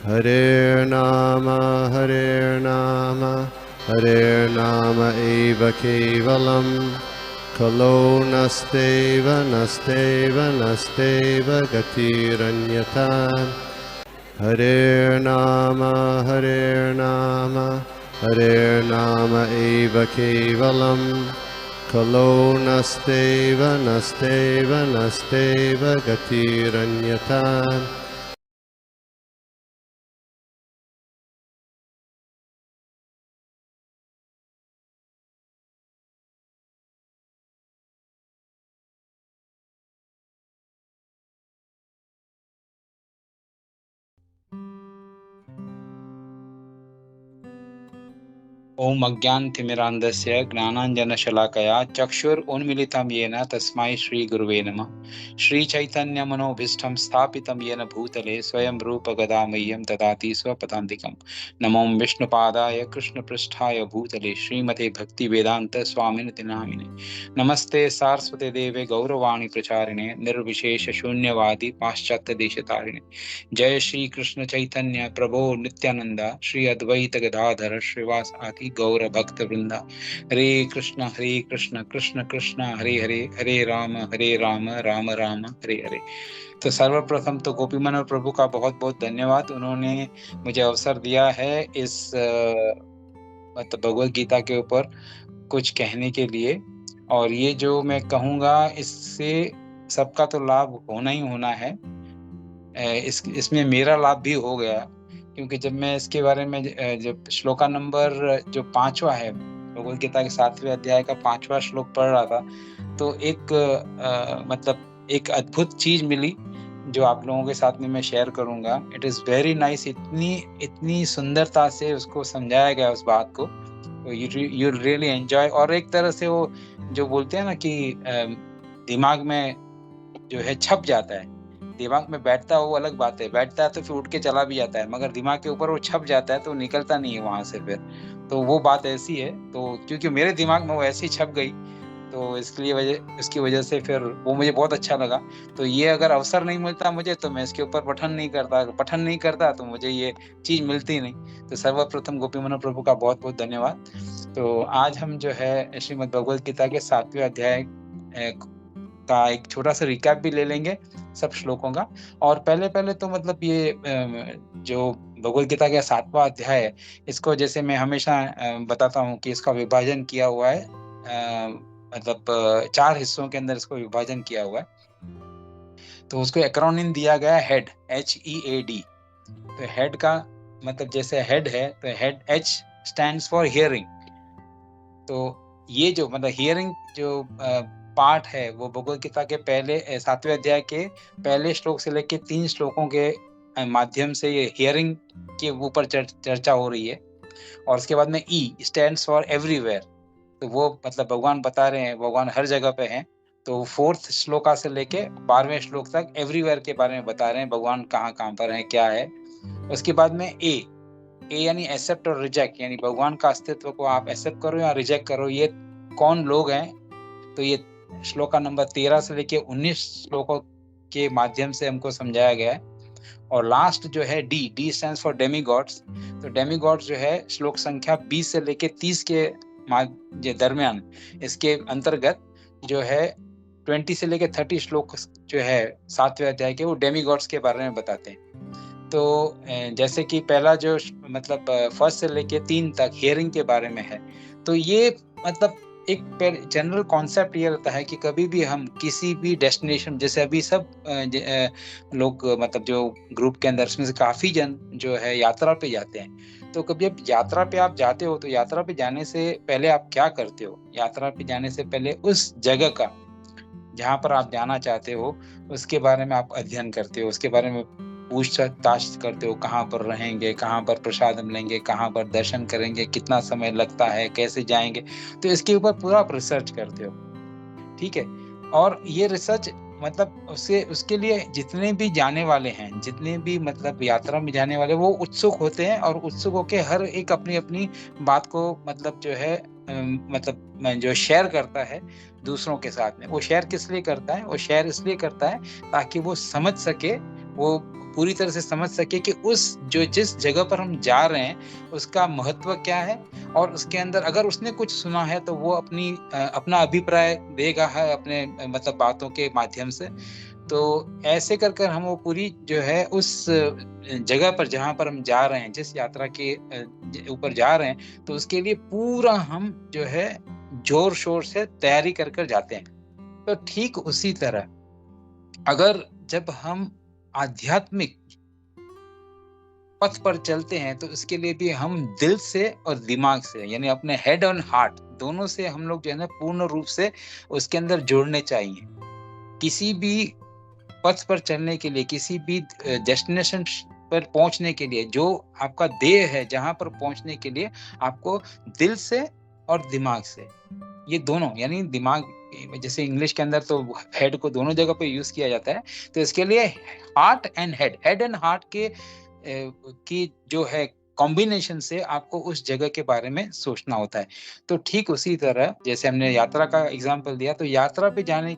Hare Nama eva kevalam, kalo nasteva nasteva nasteva gatiranyata. Hare Nama eva kevalam, kalo nasteva nasteva nasteva gatiranyata. ओम अज्ञानतिमिरान्धस्य ज्ञानाञ्जनशलाकया चक्षुरुन्मीलितं येन तस्मै श्रीगुरुवे नमः। श्रीचैतन्यमनोभीष्टं स्थापितं येन भूतले स्वयं रूप गदा मह्यं ददाति स्वपदान्तिकं। नमो विष्णुपादाय कृष्णपृष्ठाय भूतले श्रीमते भक्तिवेदान्त स्वामिनिति नामिने। नमस्ते सारस्वते देवे गौरवाणी प्रचारिणे निर्विशेष शून्यवादी पाश्चात्य देशतारिणे। जय श्री कृष्ण चैतन्य प्रभो नित्यानंद श्री अद्वैत गदाधर श्रीवास आदि गौर भक्त वृंदा। हरे कृष्ण कृष्ण कृष्ण हरे हरे, हरे राम राम राम हरे हरे। तो सर्वप्रथम तो गोपीमन और प्रभु का बहुत बहुत धन्यवाद, उन्होंने मुझे अवसर दिया है इस मतलब भगवत गीता के ऊपर कुछ कहने के लिए। और ये जो मैं कहूँगा इससे सबका तो लाभ होना ही होना है। इसमें मेरा लाभ भी हो गया, क्योंकि जब मैं इसके बारे में जब श्लोका नंबर जो 5वां है भगवद गीता के 7वें अध्याय का 5वां श्लोक पढ़ रहा था, तो एक मतलब एक अद्भुत चीज मिली जो आप लोगों के साथ में मैं शेयर करूंगा। इट इज वेरी नाइस, इतनी सुंदरता से उसको समझाया गया उस बात को, यू रियली एंजॉय। और एक तरह से वो जो बोलते हैं ना कि दिमाग में जो है छप जाता है, दिमाग में बैठता है वो अलग बात है, बैठता है तो फिर उठ के चला भी जाता है, मगर दिमाग के ऊपर वो छप जाता है तो निकलता नहीं है वहां से फिर। तो वो बात ऐसी है, तो क्योंकि मेरे दिमाग में वो ऐसी छप गई, तो इसकी वजह से फिर वो मुझे बहुत अच्छा लगा। तो ये अगर अवसर नहीं मिलता मुझे तो मैं इसके ऊपर पठन नहीं करता तो मुझे ये चीज मिलती नहीं। तो सर्वप्रथम गोपीमन प्रभु का बहुत बहुत धन्यवाद। तो आज हम जो है श्रीमद् भगवद गीता के 7वें अध्याय का एक छोटा सा रिकैप भी ले लेंगे सब श्लोकों का। और पहले तो मतलब ये जो भगवद गीता का 7वां अध्याय है, इसको जैसे मैं हमेशा बताता हूँ कि इसका विभाजन किया हुआ है, मतलब 4 हिस्सों के अंदर इसको विभाजन किया हुआ है। तो उसको एक्रोनिम दिया गया हेड, HEAD। तो हेड का मतलब जैसे हेड है तो head H stands for hearing. तो ये जो मतलब हियरिंग जो पार्ट है वो भगवद गीता के पहले 7वें अध्याय के पहले श्लोक से लेके 3 श्लोकों के माध्यम से ये हियरिंग के ऊपर चर्चा हो रही है। और उसके बाद में E स्टैंड्स फॉर एवरीवेयर। तो वो मतलब भगवान बता रहे हैं भगवान हर जगह पे हैं। तो 4th श्लोका से लेके 12वें श्लोक तक एवरीवेयर के बारे में बता रहे हैं, भगवान कहाँ कहाँ पर हैं, क्या है। उसके बाद में ए यानी एक्सेप्ट और रिजेक्ट, यानी भगवान का अस्तित्व को आप एक्सेप्ट करो या रिजेक्ट करो, ये कौन लोग हैं। तो ये श्लोका नंबर 13 से लेके 19 श्लोकों के माध्यम से हमको समझाया गया है। और लास्ट जो है D stands for Demi God's. तो डेमी गॉड्स जो है श्लोक संख्या 20 से लेके 30 के दरमियान, इसके अंतर्गत जो है 20 से लेके 30 श्लोक जो है 7वें अध्याय के, वो डेमी गॉड्स के बारे में बताते हैं। तो जैसे कि पहला जो मतलब 1 से लेके 3 तक हियरिंग के बारे में है। तो ये मतलब एक जनरल कॉन्सेप्ट ये रहता है कि कभी भी हम किसी भी डेस्टिनेशन, जैसे अभी सब लोग मतलब जो ग्रुप के अंदर में से काफी जन जो है यात्रा पे जाते हैं। तो कभी आप यात्रा पे आप जाते हो तो यात्रा पे जाने से पहले आप क्या करते हो? यात्रा पे जाने से पहले उस जगह का, जहाँ पर आप जाना चाहते हो, उसके बारे में आप अध्ययन करते हो, उसके बारे में पूछताछ करते हो, कहाँ पर रहेंगे, कहाँ पर प्रसाद मिलेंगे, कहाँ पर दर्शन करेंगे, कितना समय लगता है, कैसे जाएंगे। तो इसके ऊपर पूरा आप रिसर्च करते हो, ठीक है। और ये रिसर्च मतलब उसके लिए जितने भी जाने वाले हैं, जितने भी मतलब यात्रा में जाने वाले, वो उत्सुक होते हैं और उत्सुक होके हर एक अपनी अपनी बात को मतलब जो है मतलब जो शेयर करता है दूसरों के साथ में। वो शेयर किस लिए करता है? वो शेयर इसलिए करता है ताकि वो समझ सके, वो पूरी तरह से समझ सके कि जिस जगह पर हम जा रहे हैं उसका महत्व क्या है, और उसके अंदर अगर उसने कुछ सुना है तो वो अपना अभिप्राय देगा है अपने मतलब बातों के माध्यम से। तो ऐसे कर कर हम वो पूरी जो है उस जगह पर जहाँ पर हम जा रहे हैं, जिस यात्रा के ऊपर जा रहे हैं, तो उसके लिए पूरा हम जो है जोर शोर से तैयारी कर कर जाते हैं। तो ठीक उसी तरह अगर जब हम आध्यात्मिक पथ पर चलते हैं तो इसके लिए भी हम दिल से और दिमाग से, यानी अपने हेड और हार्ट दोनों से हम लोग जो है ना पूर्ण रूप से उसके अंदर जोड़ने चाहिए। किसी भी पथ पर चलने के लिए, किसी भी डेस्टिनेशन पर पहुंचने के लिए, जो आपका ध्येय है जहां पर पहुंचने के लिए, आपको दिल से और दिमाग से, ये दोनों, यानी दिमाग जैसे इंग्लिश के अंदर तो हेड को दोनों जगह पे यूज किया जाता है, तो इसके लिए heart and head and heart की जो है कॉम्बिनेशन से आपको उस जगह के बारे में सोचना होता है। तो ठीक उसी तरह जैसे हमने यात्रा का एग्जांपल दिया, तो यात्रा पे जाने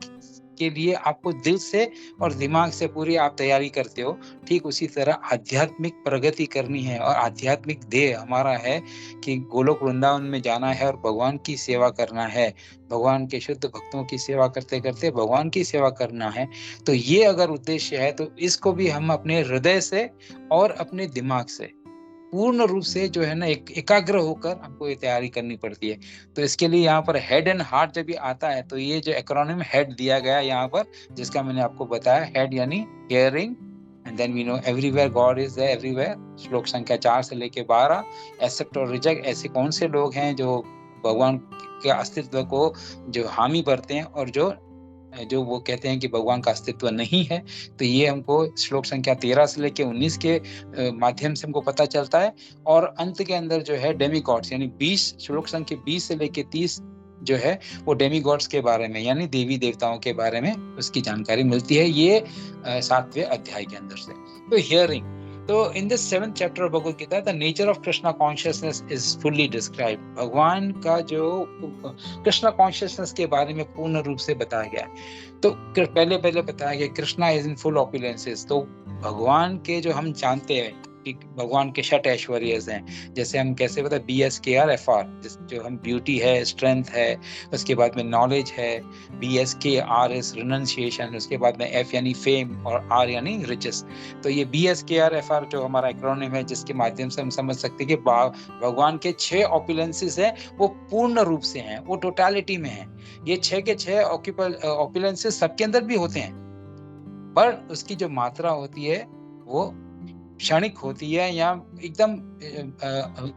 के लिए आपको दिल से और दिमाग से पूरी आप तैयारी करते हो, ठीक उसी तरह आध्यात्मिक प्रगति करनी है और आध्यात्मिक ध्येय हमारा है कि गोलोक वृंदावन में जाना है और भगवान की सेवा करना है, भगवान के शुद्ध भक्तों की सेवा करते करते भगवान की सेवा करना है। तो ये अगर उद्देश्य है तो इसको भी हम अपने हृदय से और अपने दिमाग से पूर्ण रूप से जो है ना एकाग्र होकर हमको ये तैयारी करनी पड़ती है। तो इसके लिए यहाँ पर हेड एंड हार्ट जब भी आता है तो ये जो एक्रोनिम हेड दिया गया है यहाँ पर, जिसका मैंने आपको बताया, हेड यानी hearing, and then we know everywhere God is there everywhere, श्लोक संख्या 4 से लेके 12। एक्सेप्ट और रिजेक्ट, ऐसे कौन से लोग हैं जो भगवान के अस्तित्व को जो हामी भरते हैं और जो वो कहते हैं कि भगवान का अस्तित्व नहीं है। तो ये हमको श्लोक संख्या 13 से लेके 19 के माध्यम से हमको पता चलता है। और अंत के अंदर जो है डेमीगॉड्स, यानी 20 श्लोक संख्या 20 से लेके 30 जो है वो डेमीगॉड्स के बारे में, यानी देवी देवताओं के बारे में उसकी जानकारी मिलती है, ये 7वें अध्याय के अंदर से। तो हियरिंग, तो in this 7th chapter of Bhagavad Gita the nature of Krishna consciousness is fully described. भगवान का जो कृष्णा कॉन्शियसनेस के बारे में पूर्ण रूप से बताया गया है। तो पहले बताया गया Krishna is in full opulences. तो भगवान के जो हम जानते हैं कि भगवान के 6 ऐश्वर्य हैं, जैसे हम कैसे बता BSKRFR, जो हम ब्यूटी है, स्ट्रेंथ है, उसके बाद में नॉलेज है, BSKRS रिनंसिएशन, उसके बाद में F यानी फेम और R यानी रिचेस। तो ये BSKRFR जो हमारा एक्रोनिम है, जिसके माध्यम से हम समझ सकते हैं कि भगवान के 6 ऑपुलेंसेस है वो पूर्ण रूप से हैं, वो टोटलिटी में है। ये 6 के 6 ऑपुलेंसेस सबके अंदर भी होते हैं, पर उसकी जो मात्रा होती है वो क्षणिक होती है या एकदम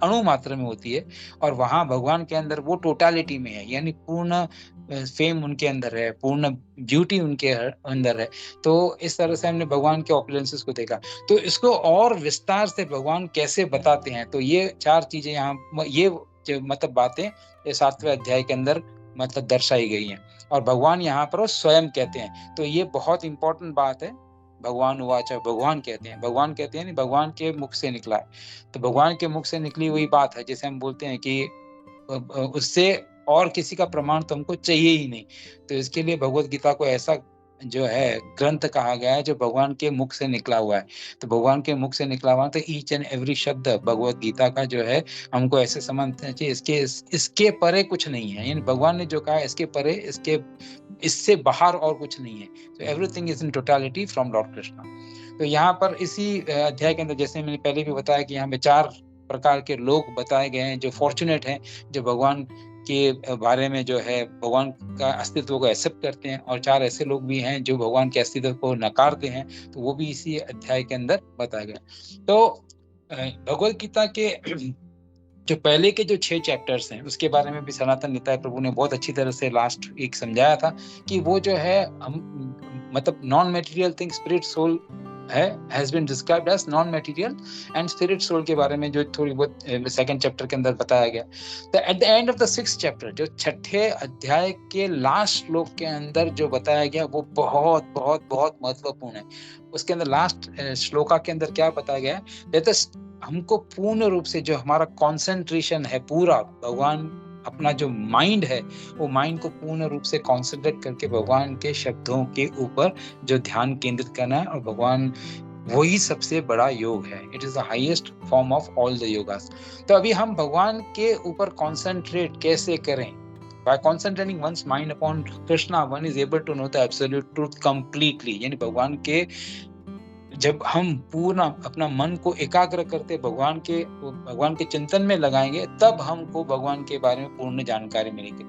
अणु मात्रा में होती है, और वहां भगवान के अंदर वो टोटलिटी में है, यानी पूर्ण फेम उनके अंदर है, पूर्ण ब्यूटी उनके अंदर है। तो इस तरह से हमने भगवान के ऑपुलेंसेस को देखा। तो इसको और विस्तार से भगवान कैसे बताते हैं, तो ये 4 चीजें यहाँ, ये जो मतलब बातें ये 7वें अध्याय के अंदर मतलब दर्शाई गई हैं, और भगवान यहाँ पर स्वयं कहते हैं। तो ये बहुत इंपॉर्टेंट बात है। भगवान उवाच, भगवान कहते हैं नहीं, भगवान के मुख से निकला है। तो भगवान के मुख से निकली हुई बात है, जैसे हम बोलते हैं कि उससे और किसी का प्रमाण तो हमको चाहिए ही नहीं। तो इसके लिए भगवत गीता को ऐसा जो है ग्रंथ कहा गया है जो भगवान के मुख से निकला हुआ है। तो भगवान के मुख से निकला हुआ, तो ईच एंड एवरी शब्द भगवत गीता का जो है हमको ऐसे समझना चाहिए इसके परे कुछ नहीं है, यानी भगवान ने जो कहा इसके परे, इससे बाहर और कुछ नहीं है। तो everything is in totality from Lord Krishna. तो यहाँ पर इसी अध्याय के अंदर, जैसे मैंने पहले भी बताया कि यहाँ पे 4 प्रकार के लोग बताए गए हैं जो फॉर्चुनेट हैं, जो भगवान के बारे में जो है भगवान का अस्तित्व को एक्सेप्ट करते हैं, और 4 ऐसे लोग भी हैं जो भगवान के अस्तित्व को नकारते हैं। तो वो भी इसी अध्याय के अंदर बताया गया। तो भगवद गीता के जो पहले के जो 6 चैप्टर्स हैं उसके बारे में भी सनातन निताय प्रभु ने बहुत अच्छी तरह से लास्ट वीक समझाया था कि वो जो है मतलब non material thing, spirit soul है, has been described as non material and spirit soul के बारे में जो थोड़ी बहुत 2nd चैप्टर के अंदर बताया गया। तो at the end of the 6th chapter, जो 6ठे अध्याय के लास्ट श्लोक के अंदर जो बताया गया वो बहुत बहुत बहुत महत्वपूर्ण है। उसके अंदर लास्ट श्लोका के अंदर क्या बताया गया है, हमको पूर्ण रूप से जो हमारा कॉन्सेंट्रेशन है पूरा भगवान, अपना जो माइंड है वो माइंड को पूर्ण रूप से कॉन्सेंट्रेट करके भगवान के शब्दों के ऊपर जो ध्यान केंद्रित करना है, और भगवान वही सबसे बड़ा योग है। It is the highest form of all the yogas. तो अभी हम भगवान के ऊपर कॉन्सेंट्रेट कैसे करें? By concentrating one's mind upon Krishna, one is able to know the absolute truth completely. यानी भगवान के जब हम पूर्ण अपना मन को एकाग्र करते भगवान के चिंतन में लगाएंगे, तब हमको भगवान के बारे में पूर्ण जानकारी मिलेगी।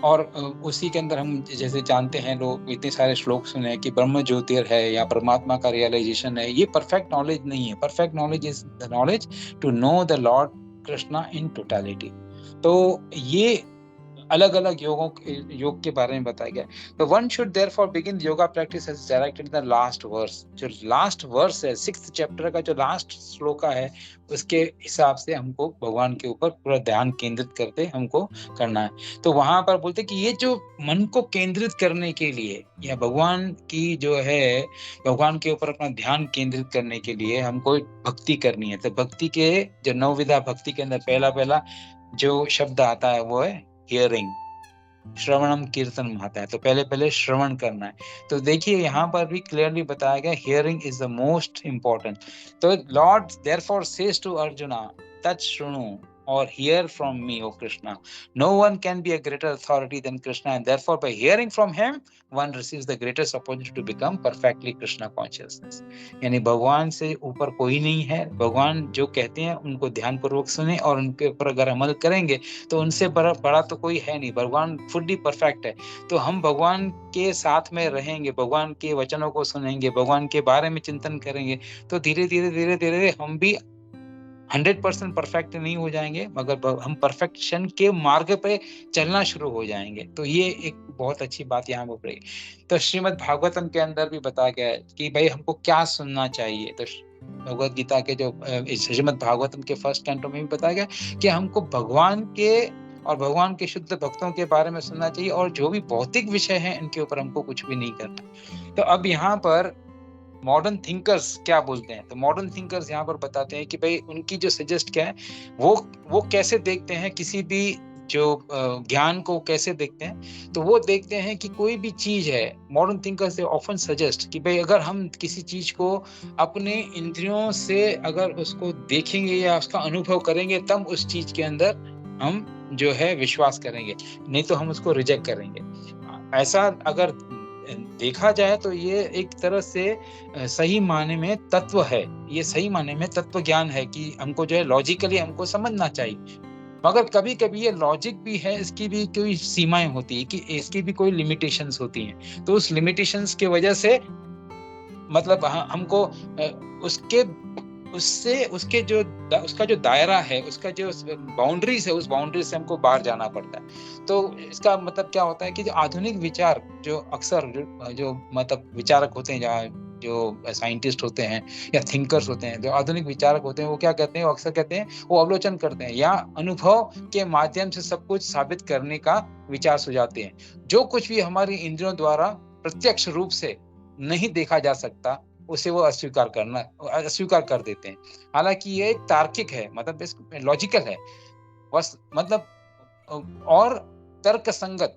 और उसी के अंदर हम जैसे जानते हैं, लोग इतने सारे श्लोक सुने कि ब्रह्म ज्योतिर है या परमात्मा का रियलाइजेशन है। ये परफेक्ट नॉलेज नहीं है। Perfect knowledge is the knowledge to know the lord Krishna in totality. तो ये अलग अलग योग के बारे में बताया गया। तो one should therefore begin yoga practice as directed in the last verse. जो लास्ट वर्स है 6th चैप्टर का जो लास्ट श्लोक है, उसके हिसाब से हमको भगवान के ऊपर पूरा ध्यान केंद्रित करते हमको करना है। तो वहां पर बोलते कि ये जो मन को केंद्रित करने के लिए या भगवान की जो है, भगवान के ऊपर अपना ध्यान केंद्रित करने के लिए हमको भक्ति करनी है। तो भक्ति के जो 9 विधा भक्ति के अंदर पहला जो शब्द आता है वो है हियरिंग। श्रवणम कीर्तन आता है। तो पहले श्रवण करना है। तो देखिए यहाँ पर भी क्लियरली बताया गया, hearing is the most important. तो lord therefore says to Arjuna, तत् शृणु or hear from me, O Krishna. No one can be a greater authority than Krishna, and therefore by hearing from him one receives the greatest opportunity to become perfectly Krishna consciousness. यानी भगवान से ऊपर कोई नहीं है। भगवान जो कहते हैं उनको ध्यानपूर्वक सुने और उनके ऊपर अगर अमल करेंगे तो उनसे बड़ा तो कोई है नहीं। भगवान फुल्ली परफेक्ट है। तो हम भगवान के साथ में रहेंगे, भगवान के वचनों को सुनेंगे, भगवान के बारे में चिंतन करेंगे, तो धीरे धीरे हम भी 100% परफेक्ट नहीं हो जाएंगे, मगर हम परफेक्शन के मार्ग पे चलना शुरू हो जाएंगे। तो ये एक बहुत अच्छी बात यहाँ पर पड़ी। तो श्रीमद् भागवतम के अंदर भी बताया गया है कि भाई हमको क्या सुनना चाहिए। तो भगवद गीता के जो श्रीमद् भागवतम के 1st कैंटो में भी बताया गया कि हमको भगवान के और भगवान के शुद्ध भक्तों के बारे में सुनना चाहिए, और जो भी भौतिक विषय है इनके ऊपर हमको कुछ भी नहीं करना। तो अब यहाँ पर मॉडर्न थिंकर्स क्या बोलते हैं? तो मॉडर्न थिंकर्स यहाँ पर बताते हैं कि भाई उनकी जो सजेस्ट क्या है, वो कैसे देखते हैं किसी भी जो ज्ञान को कैसे देखते हैं। तो वो देखते हैं कि कोई भी चीज है, modern thinkers they often suggest कि भाई अगर हम किसी चीज को अपने इंद्रियों से अगर उसको देखेंगे या उसका अनुभव करेंगे, तब उस चीज के अंदर हम जो है विश्वास करेंगे, नहीं तो हम उसको रिजेक्ट करेंगे। ऐसा अगर देखा जाए तो ये एक तरह से सही माने में तत्व है, ये सही माने में तत्व ज्ञान है कि हमको जो है लॉजिकली हमको समझना चाहिए। मगर कभी कभी ये लॉजिक भी है, इसकी भी कोई सीमाएं होती है कि इसकी भी कोई लिमिटेशंस होती हैं। तो उस लिमिटेशंस की वजह से मतलब हमको उसका जो दायरा है, उसका जो बाउंड्रीज है, उस बाउंड्री से हमको बाहर जाना पड़ता है। तो इसका मतलब क्या होता है कि जो आधुनिक विचार जो अक्सर जो मतलब विचारक होते हैं, जो साइंटिस्ट होते हैं या थिंकर्स होते हैं, जो आधुनिक विचारक होते हैं, वो क्या कहते हैं, वो अक्सर कहते हैं, वो अवलोकन करते हैं या अनुभव के माध्यम से सब कुछ साबित करने का विचार सुझाते हैं। जो कुछ भी हमारी इंद्रियों द्वारा प्रत्यक्ष रूप से नहीं देखा जा सकता, उसे वो अस्वीकार कर देते हैं। हालांकि ये तार्किक है, मतलब लॉजिकल है, बस मतलब और तर्क संगत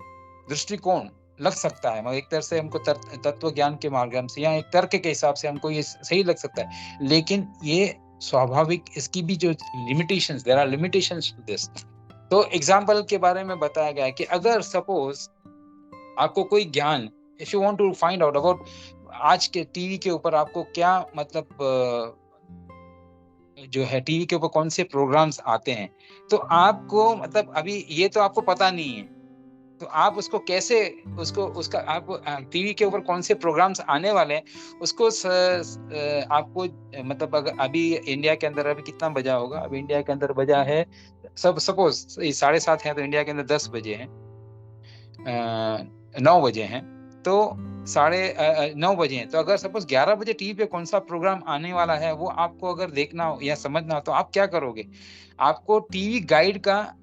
दृष्टिकोण लग सकता है। मतलब एक तरह से हमको तत्व ज्ञान के माध्यम से या एक तर्क के हिसाब से हमको ये सही लग सकता है, लेकिन ये स्वाभाविक, इसकी भी जो limitations, there are limitations to this. तो एग्जांपल के बारे में बताया गया है कि अगर सपोज आपको कोई ज्ञान, if you want to find out about आज के टीवी के ऊपर आपको क्या मतलब जो है टीवी के ऊपर कौन से प्रोग्राम्स आते हैं, तो आपको मतलब अभी ये तो आपको पता नहीं है, तो आप उसको कैसे उसका आप टीवी के ऊपर कौन से प्रोग्राम्स आने वाले हैं उसको आपको मतलब अगर अभी इंडिया के अंदर अभी कितना बजा होगा, अभी इंडिया के अंदर बजा है सब सपोज 7:30 है, तो इंडिया के अंदर 10 बजे हैं, 9 बजे हैं, तो 9:30 बजे हैं। तो अगर सपोज 11 बजे टीवी पे कौन सा प्रोग्राम आने वाला है वो आपको अगर देखना हो या समझना हो, तो आप क्या करोगे? आपको टीवी गाइड का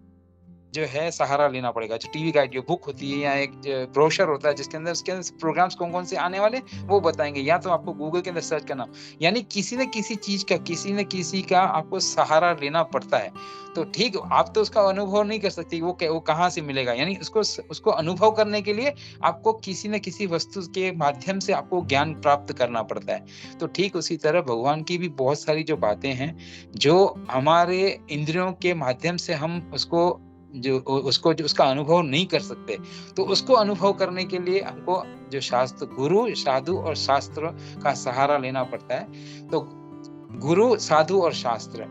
जो है सहारा लेना पड़ेगा। जो टीवी गाइड जो बुक होती है या एक ब्रोशर होता है जिसके अंदर उसके अंदर प्रोग्राम्स कौन-कौन से आने वाले वो बताएँगे, या तो आपको गूगल के अंदर सर्च करना। यानी किसी न किसी चीज़ का, किसी न किसी का आपको सहारा लेना पड़ता है। तो ठीक, आप तो उसका अनुभव नहीं कर सकते, वो कहाँ से मिलेगा? यानी उसको अनुभव करने के लिए आपको किसी न किसी वस्तु के माध्यम से आपको ज्ञान प्राप्त करना पड़ता है। तो ठीक उसी तरह भगवान की भी बहुत सारी जो बातें हैं, जो हमारे इंद्रियों के माध्यम से हम उसको जो उसका अनुभव नहीं कर सकते, तो उसको अनुभव करने के लिए हमको जो शास्त्र, गुरु, साधु और शास्त्र का सहारा लेना पड़ता है। तो गुरु, साधु और शास्त्र,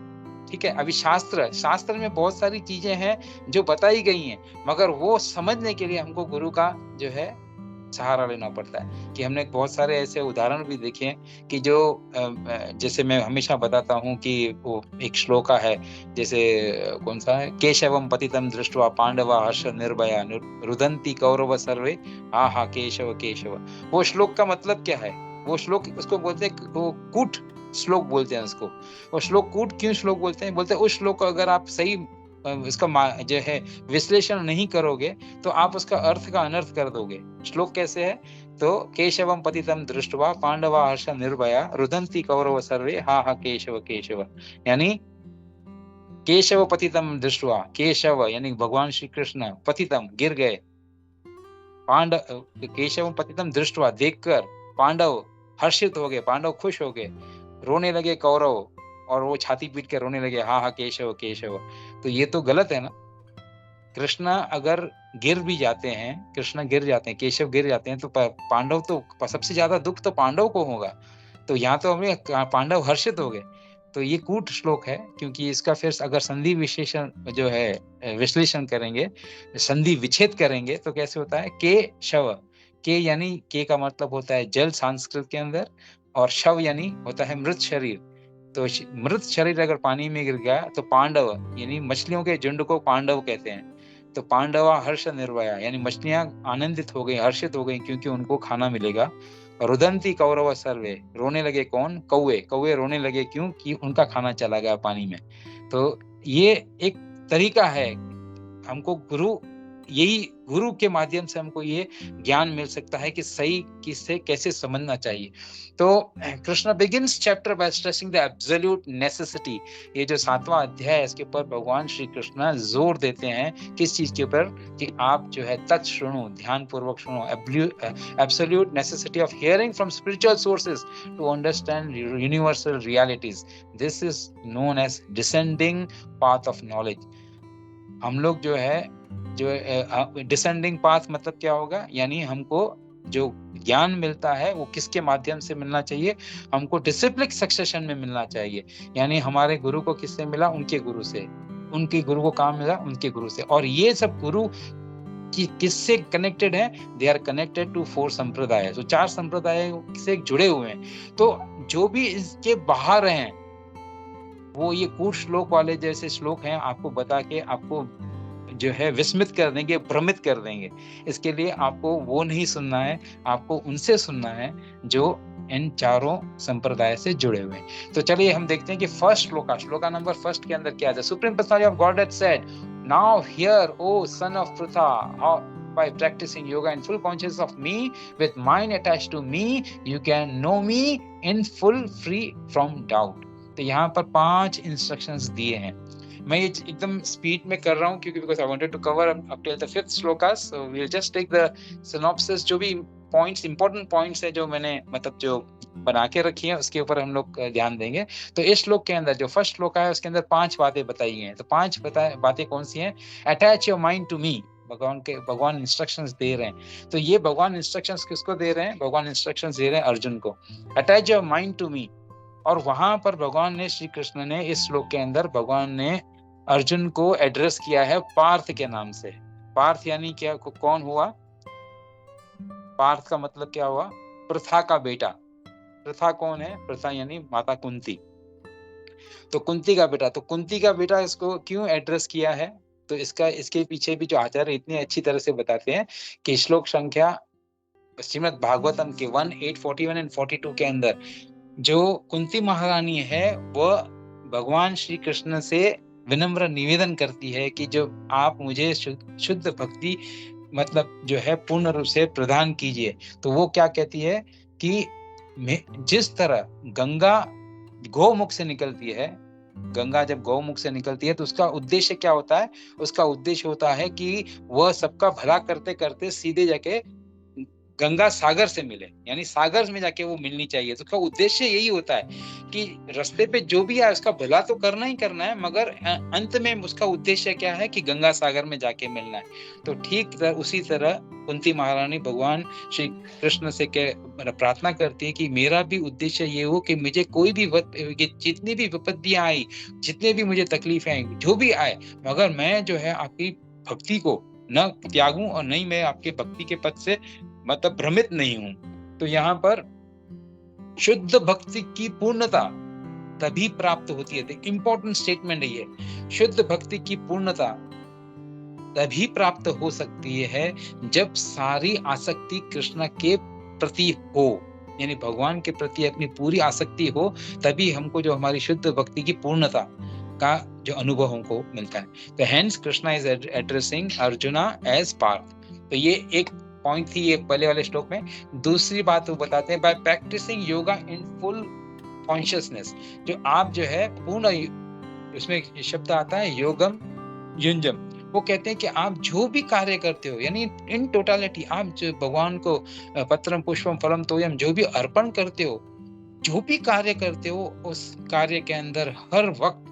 ठीक है? अभी शास्त्र में बहुत सारी चीज़ें हैं जो बताई गई हैं, मगर वो समझने के लिए हमको गुरु का जो है सहारा लेना पड़ता है। कि हमने बहुत सारे ऐसे उदाहरण भी देखे हैं कि जो जैसे मैं हमेशा बताता हूँ कि वो एक श्लोका है, जैसे कौन-सा है? केशवम पतितं दृष्ट्वा पांडवा हर्ष निर्भया रुदन्ति कौरव सर्वे, हा हा केशव केशव। वो श्लोक का मतलब क्या है? वो श्लोक उसको बोलते हैं, वो कूट श्लोक बोलते हैं उसको। वो श्लोक कूट क्यों श्लोक बोलते हैं? बोलते हैं उस श्लोक को अगर आप सही इसका जो है विश्लेषण नहीं करोगे, तो आप उसका अर्थ का अनर्थ कर दोगे। श्लोक कैसे है? तो केशवम पतितं दृष्ट्वा पांडवा हर्ष निर्भया रुदन्ति कौरव सर्वे, हा हा केशव केशव। यानी केशव पतितं दृष्ट्वा, केशव यानी भगवान श्री कृष्ण, पतितं गिर गए, केशव पतितं दृष्ट्वा देखकर पांडव हर्षित हो गए, पांडव खुश हो गए, रोने लगे कौरव, और वो छाती पीट के रोने लगे, हा हा केशव केशव। तो ये तो गलत है ना? कृष्ण अगर गिर भी जाते हैं, कृष्ण गिर जाते हैं, केशव गिर जाते हैं, तो पांडव तो सबसे ज्यादा दुख तो पांडव को होगा। तो यहाँ तो हमें पांडव हर्षित हो गए। तो ये कूट श्लोक है, क्योंकि इसका फिर अगर संधि विशेषण जो है विश्लेषण करेंगे, संधि विच्छेद करेंगे, तो कैसे होता है? के शव, के यानी के का मतलब होता है जल संस्कृत के अंदर, और शव यानी होता है मृत शरीर। तो मृत शरीर अगर पानी में गिर गया तो पांडव यानी मछलियों के झुंड को पांडव कहते हैं। तो पांडवा हर्ष निर्भया यानी मछलियां आनंदित हो गई, हर्षित हो गई, क्योंकि उनको खाना मिलेगा। रुदंती कौरव सर्वे, रोने लगे कौन? कौवे, कौवे रोने लगे, क्यों? कि उनका खाना चला गया पानी में। तो ये एक तरीका है, हमको गुरु के माध्यम से हमको ये ज्ञान मिल सकता है कि सही किससे कैसे समझना चाहिए। तो Krishna begins chapter by stressing the absolute necessity. ये जो 7वां अध्याय है, इसके ऊपर भगवान श्री कृष्ण जोर देते हैं किस चीज के ऊपर? कि आप जो है तत् सुनो, ध्यान पूर्वक सुनो, absolute necessity of hearing from spiritual sources to understand universal realities. This is known as descending path of knowledge. हम लोग जो है डिसेंडिंग पाथ मतलब क्या होगा? यानी हमको जो ज्ञान मिलता है वो किसके माध्यम से मिलना चाहिए? हमको डिसिप्लिक सक्सेशन में मिलना चाहिए। यानी हमारे गुरु को किससे मिला? उनके गुरु से। उनके गुरु को कहाँ मिला? उनके गुरु से। और ये सब गुरु किससे कनेक्टेड है? दे आर कनेक्टेड टू 4 संप्रदाय। तो 4 संप्रदाय से जुड़े हुए हैं। तो जो भी इसके बाहर हैं, वो ये कूट श्लोक वाले जैसे श्लोक हैं, आपको बता के आपको जो है विस्मित कर देंगे, भ्रमित कर देंगे। इसके लिए आपको वो नहीं सुनना है, आपको उनसे सुनना है जो इन चारों संप्रदाय से जुड़े हुए हैं। तो चलिए हम देखते हैं कि फर्स्ट श्लोका नंबर फर्स्ट के अंदर क्या है। Supreme personality of Godhead said, now hear O son of Pritha, how by practicing yoga in full consciousness of me with mind attached to me, you can know me in full free from doubt. तो यहाँ पर 5 instructions दिए हैं। मैं ये एकदम speed में कर रहा हूँ क्योंकि because I wanted to cover up till the 5th shloka, so we will just take the synopsis. जो भी पॉइंट्स, इंपॉर्टेंट पॉइंट्स है जो मैंने मतलब जो बना के रखी है, उसके ऊपर हम लोग ध्यान देंगे। तो इस श्लोक के अंदर जो फर्स्ट श्लोका है उसके अंदर 5 बातें बताई हैं। तो 5 बातें कौन सी हैं? Attach your mind to me. भगवान इंस्ट्रक्शंस दे रहे हैं। तो ये भगवान इंस्ट्रक्शंस किसको दे रहे हैं? भगवान इंस्ट्रक्शंस दे रहे हैं अर्जुन को। Attach your mind to me. और वहां पर भगवान ने, श्री कृष्ण ने इस श्लोक के अंदर भगवान ने अर्जुन को एड्रेस किया है पार्थ के नाम से। पार्थ यानी क्या? कौन हुआ? पार्थ का मतलब क्या हुआ? पृथा का बेटा। पृथा कौन है? पृथा यानी माता कुंती। तो कुंती का बेटा। तो कुंती का बेटा इसको क्यों एड्रेस किया है? तो इसके पीछे भी जो आचार्य इतनी अच्छी तरह से बताते हैं कि श्लोक संख्या श्रीमद् भागवतम के 1, 8, 41 एंड 42 के अंदर जो कुंती महारानी है, वह भगवान श्री कृष्ण से विनम्र निवेदन करती है कि जो आप मुझे शुद्ध भक्ति मतलब जो है पूर्ण रूप से प्रदान कीजिए। तो वो क्या कहती है कि जिस तरह गंगा गौमुख से निकलती है, गंगा जब गौमुख से निकलती है तो उसका उद्देश्य क्या होता है? उसका उद्देश्य होता है कि वह सबका भला करते-करते सीधे जाके गंगा सागर से मिले, यानी सागर में जाके वो मिलनी चाहिए। तो उसका उद्देश्य यही होता है कि रास्ते पे जो भी आए उसका भला तो करना ही करना है, मगर अंत में उसका उद्देश्य क्या है कि गंगा सागर में जाके मिलना है। तो ठीक उसी तरह कुंती महारानी भगवान श्री कृष्ण से प्रार्थना करती है कि मेरा भी उद्देश्य ये हो कि मुझे कोई भी जितनी भी विपत्तियां आई, जितने भी मुझे तकलीफें आई, जो भी आए, मगर मैं जो है आपकी भक्ति को न त्यागूं और नहीं मैं आपके भक्ति के पद से मतलब भ्रमित नहीं हूं। तो यहाँ पर शुद्ध भक्ति की पूर्णता तभी प्राप्त होती है। इंपॉर्टेंट स्टेटमेंट है ये। शुद्ध भक्ति की पूर्णता तभी प्राप्त हो सकती है जब सारी आसक्ति कृष्ण के प्रति हो, यानी भगवान के प्रति अपनी पूरी आसक्ति हो, तभी हमको जो हमारी शुद्ध भक्ति की पूर्णता का जो अनुभव हमको मिलता है। तो hence Krishna is addressing Arjuna as Partha. तो ये एक पॉइंट थी ये पहले वाले श्लोक में। दूसरी बात वो बताते हैं, by practicing yoga in full consciousness, जो आप जो है पूर्ण, उसमें शब्द आता है योगम युंजम, वो कहते हैं कि आप जो भी कार्य करते हो, यानी इन टोटालिटी आप जो भगवान को पत्रम पुष्पम फलम तोयम जो भी अर्पण करते हो, जो भी कार्य करते हो, उस कार्य के अंदर हर वक्त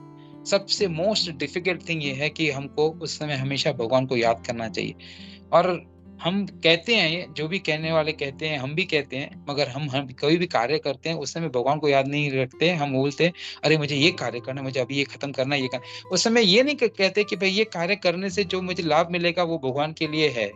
सबसे मोस्ट डिफिकल्ट थिंग ये है कि हमको उस समय हमेशा भगवान को याद करना चाहिए। और हम कहते हैं, जो भी कहने वाले कहते हैं, हम भी कहते हैं, मगर हम कोई भी कार्य करते हैं उस समय भगवान को याद नहीं रखते। हम बोलते हैं अरे मुझे ये कार्य करना, मुझे अभी ये खत्म करना है, ये करना। उस समय ये नहीं कहते कि भाई ये कार्य करने से जो मुझे लाभ मिलेगा वो भगवान के लिए है,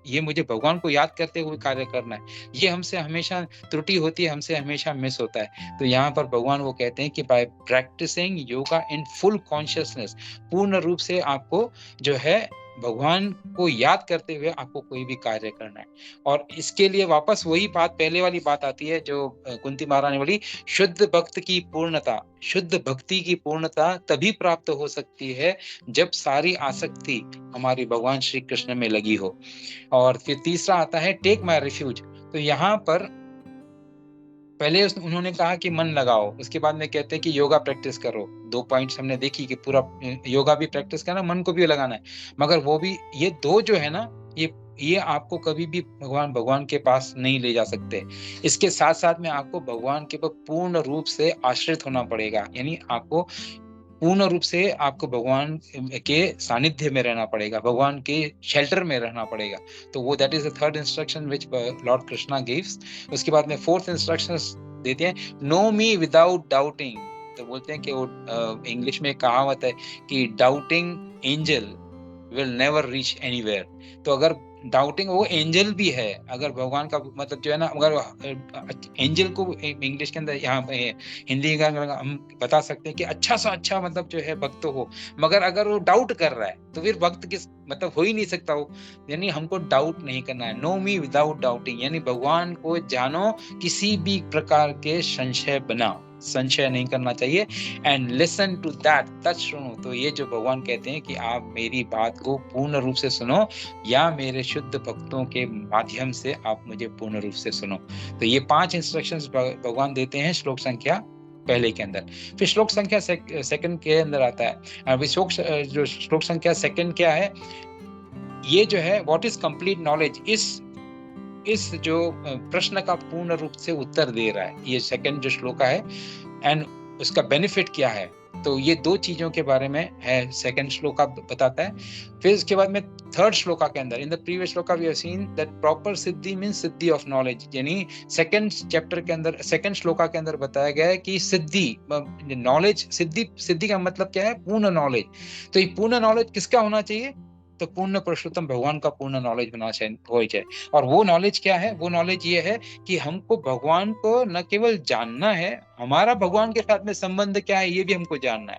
ये मुझे भगवान को याद करते हुए कार्य करना है। ये हमसे हमेशा त्रुटि होती है, हमसे हमेशा मिस होता है। तो यहाँ पर भगवान वो कहते हैं कि by practicing yoga in full consciousness, पूर्ण रूप से आपको जो है भगवान को याद करते हुए आपको कोई भी कार्य करना है। और इसके लिए वापस वही बात, पहले वाली बात आती है जो कुंती महारानी वाली, शुद्ध भक्त की पूर्णता, शुद्ध भक्ति की पूर्णता तभी प्राप्त हो सकती है जब सारी आसक्ति हमारी भगवान श्री कृष्ण में लगी हो। और फिर तीसरा आता है टेक माय रिफ्यूज। तो यहाँ पर पहले उन्होंने कहा कि मन लगाओ, उसके बाद में कहते हैं कि योगा प्रैक्टिस करो। 2 पॉइंट्स हमने देखी कि पूरा योगा भी प्रैक्टिस करना, मन को भी लगाना है, मगर वो भी, ये दो जो है ना, ये आपको कभी भी भगवान के पास नहीं ले जा सकते। इसके साथ साथ में आपको भगवान के ऊपर पूर्ण रूप से आश्रित होना पड़ेगा, यानी आपको पूर्ण रूप से आपको भगवान के सानिध्य में रहना पड़ेगा, भगवान के शेल्टर में रहना पड़ेगा। तो वो that is the third instruction which Lord Krishna gives. उसके बाद में फोर्थ इंस्ट्रक्शंस देते हैं, नो मी विदाउट डाउटिंग। तो बोलते हैं कि वो इंग्लिश में कहावत है कि doubting angel will never reach anywhere. तो अगर डाउटिंग, वो एंजल भी है, अगर भगवान का मतलब जो है ना, अगर एंजल को इंग्लिश के अंदर, यहाँ हिंदी का हम बता सकते हैं कि अच्छा सा अच्छा मतलब जो है भक्त हो, मगर अगर वो डाउट कर रहा है तो फिर भक्त किस मतलब हो ही नहीं सकता वो। यानी हमको डाउट नहीं करना है, नो मी विदाउट डाउटिंग, यानी भगवान को जानो, किसी भी प्रकार के संशय नहीं करना चाहिए। एंड लिसन टू दैट, तत् सुनो। तो ये जो भगवान कहते हैं कि आप मेरी बात को पूर्ण रूप से सुनो, या मेरे शुद्ध भक्तों के माध्यम से आप मुझे पूर्ण रूप से सुनो। तो ये 5 इंस्ट्रक्शंस भगवान देते हैं श्लोक संख्या पहले के अंदर। फिर श्लोक संख्या सेकंड के अंदर आता है। अभी जो श्लोक संख्या सेकंड क्या है, ये जो है व्हाट इज कंप्लीट नॉलेज, इस जो प्रश्न का पूर्ण रूप से उत्तर दे रहा है ये सेकंड जो श्लोक है, एंड उसका बेनिफिट क्या है। तो ये 2 चीजों के बारे में है सेकंड श्लोका बताता है। फिर इसके बाद में थर्ड श्लोका के अंदर, in the previous shloka we have seen that proper siddhi means siddhi of knowledge, यानी सेकंड चैप्टर के अंदर, सेकंड श्लोका के अंदर बताया गया है कि सिद्धि, नॉलेज, सिद्धि का मतलब क्या है, पूर्ण नॉलेज। तो ये पूर्ण नॉलेज किसका होना चाहिए, तो पूर्ण पुरुषोत्तम भगवान का पूर्ण नॉलेज होना चाहिए। और वो नॉलेज क्या है, वो नॉलेज ये है कि हमको भगवान को न केवल जानना है, हमारा भगवान के साथ में संबंध क्या है ये भी हमको जानना है।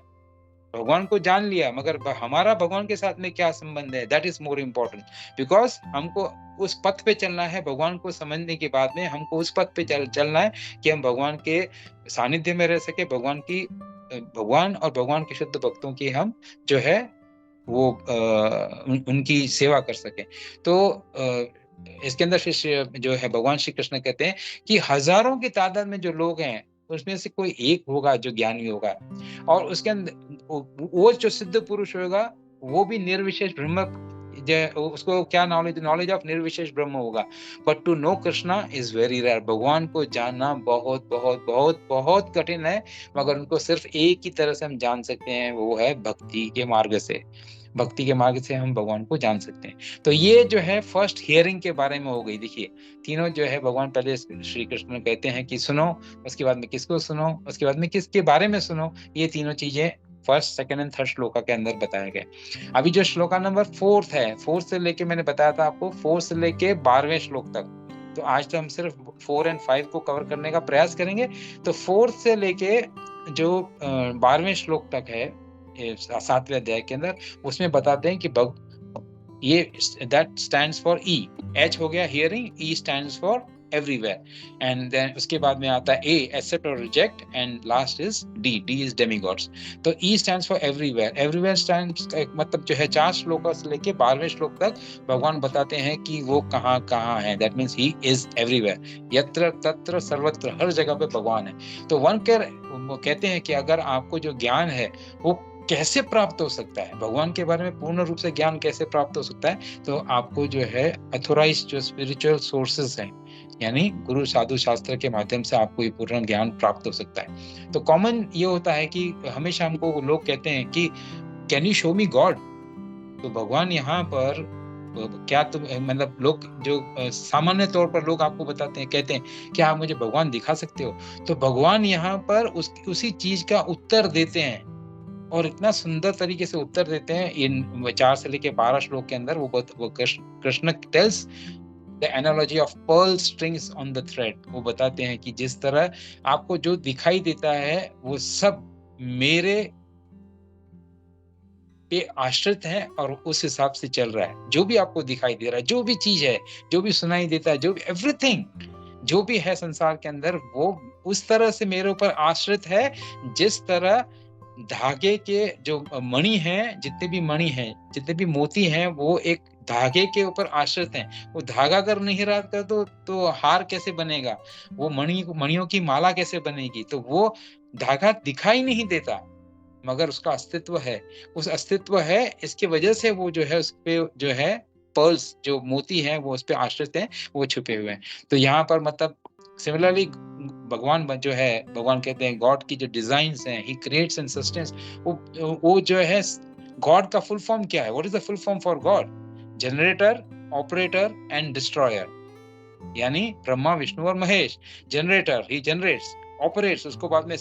भगवान को जान लिया, मगर हमारा भगवान के साथ में क्या संबंध है, that is more important. Because हमको उस पथ पे चलना है, भगवान को समझने के बाद में हमको उस पथ पे चलना है कि हम भगवान के सानिध्य में रह सके, भगवान की भगवान और भगवान के शुद्ध भक्तों की हम जो है वो उनकी सेवा कर सके। तो इसके अंदर फिर जो है भगवान श्री कृष्ण कहते हैं कि हजारों की तादाद में जो लोग हैं उसमें से कोई एक होगा जो ज्ञानी होगा, और उसके अंदर वो जो सिद्ध पुरुष होगा वो भी निर्विशेष ब्रह्म, उसको क्या नॉलेज ऑफ निर्विशेष ब्रह्म होगा। But to know Krishna is very rare. भगवान को जानना बहुत बहुत बहुत बहुत कठिन है, मगर उनको सिर्फ एक ही तरह से हम जान सकते हैं, वो है भक्ति के मार्ग से। भक्ति के मार्ग से हम भगवान को जान सकते हैं। तो ये जो है फर्स्ट हियरिंग के बारे में हो गई। देखिए तीनों जो है भगवान पहले श्री कृष्ण कहते हैं कि सुनो, उसके बाद में किसको सुनो, उसके बाद में किसके बारे में सुनो। ये तीनों चीजें first, second and third shloka के अंदर बताया गया। अभी जो श्लोका नंबर 4 है, 4 से लेके मैंने बताया था आपको 4 से लेके 12वें श्लोक तक, तो आज तो हम सिर्फ 4 और 5 को कवर करने का प्रयास करेंगे। तो 4 से लेके जो 12वें श्लोक तक है 7वें अध्याय के अंदर, उसमें बताते हैं कि ये that stands for E. H हो गया hearing, E stands for everywhere, and then उसके बाद में आता है ए एक्सेप्ट और reject, and last is D, D is demigods. तो E stands for everywhere. Everywhere stands मतलब जो है 4 श्लोक से लेके 12वें श्लोक तक भगवान बताते हैं कि वो कहाँ कहाँ है। That means he is everywhere, यत्र तत्र सर्वत्र, हर जगह पे भगवान है। तो वन कहते हैं कि अगर आपको जो ज्ञान है वो कैसे प्राप्त हो सकता है, भगवान के बारे में पूर्ण रूप से ज्ञान कैसे प्राप्त हो सकता है, तो आपको जो है अथोराइज्ड जो स्पिरिचुअल सोर्सेस हैं, यानी गुरु साधु शास्त्र के माध्यम से आपको ये पूर्ण ज्ञान प्राप्त हो सकता है। तो कॉमन ये होता है कि हमेशा हमको लोग कहते हैं कि can you show me God. तो भगवान यहाँ पर क्या तुम मतलब लोग जो सामान्य तौर पर लोग आपको बताते हैं, कहते हैं कि आप मुझे भगवान दिखा सकते हो। तो भगवान यहाँ पर उसी चीज का उत्तर देते हैं, और इतना सुंदर तरीके से उत्तर देते हैं इन 4 से लेके 12 श्लोक के अंदर। वो Krishna tells the analogy of pearl strings on the thread. वो बताते हैं कि जिस तरह आपको जो दिखाई देता है वो सब मेरे पे आश्रित है और उस हिसाब से चल रहा है। जो भी आपको दिखाई दे रहा है, जो भी चीज है, जो भी सुनाई देता है, जो भी एवरीथिंग जो भी है संसार के अंदर, वो उस तरह से मेरे ऊपर आश्रित है जिस तरह धागे के जो मणि हैं, जितने भी मणि हैं, जितने भी मोती हैं, वो एक धागे के ऊपर आश्रित हैं। वो धागा अगर नहीं रहा कर तो हार कैसे बनेगा, वो मणियों की माला कैसे बनेगी। तो वो धागा दिखाई नहीं देता मगर उसका अस्तित्व है। उस अस्तित्व है, इसकी वजह से वो जो है उस पे जो है पर्ल्स जो मोती हैं वो उस पे आश्रित हैं, वो छुपे हुए हैं। तो यहाँ पर मतलब सिमिलरली भगवान जो है, भगवान कहते हैं गॉड की जो डिजाइन्स हैं, ही क्रिएट्स एंड सस्टेन्स। वो जो है गॉड का फुल फॉर्म क्या है, what is the full form for God? Generator, operator and destroyer, यानी ब्रह्मा विष्णु और महेश। जनरेटर, ही जनरेट्स, ऑपरेट्स, उसको बाद में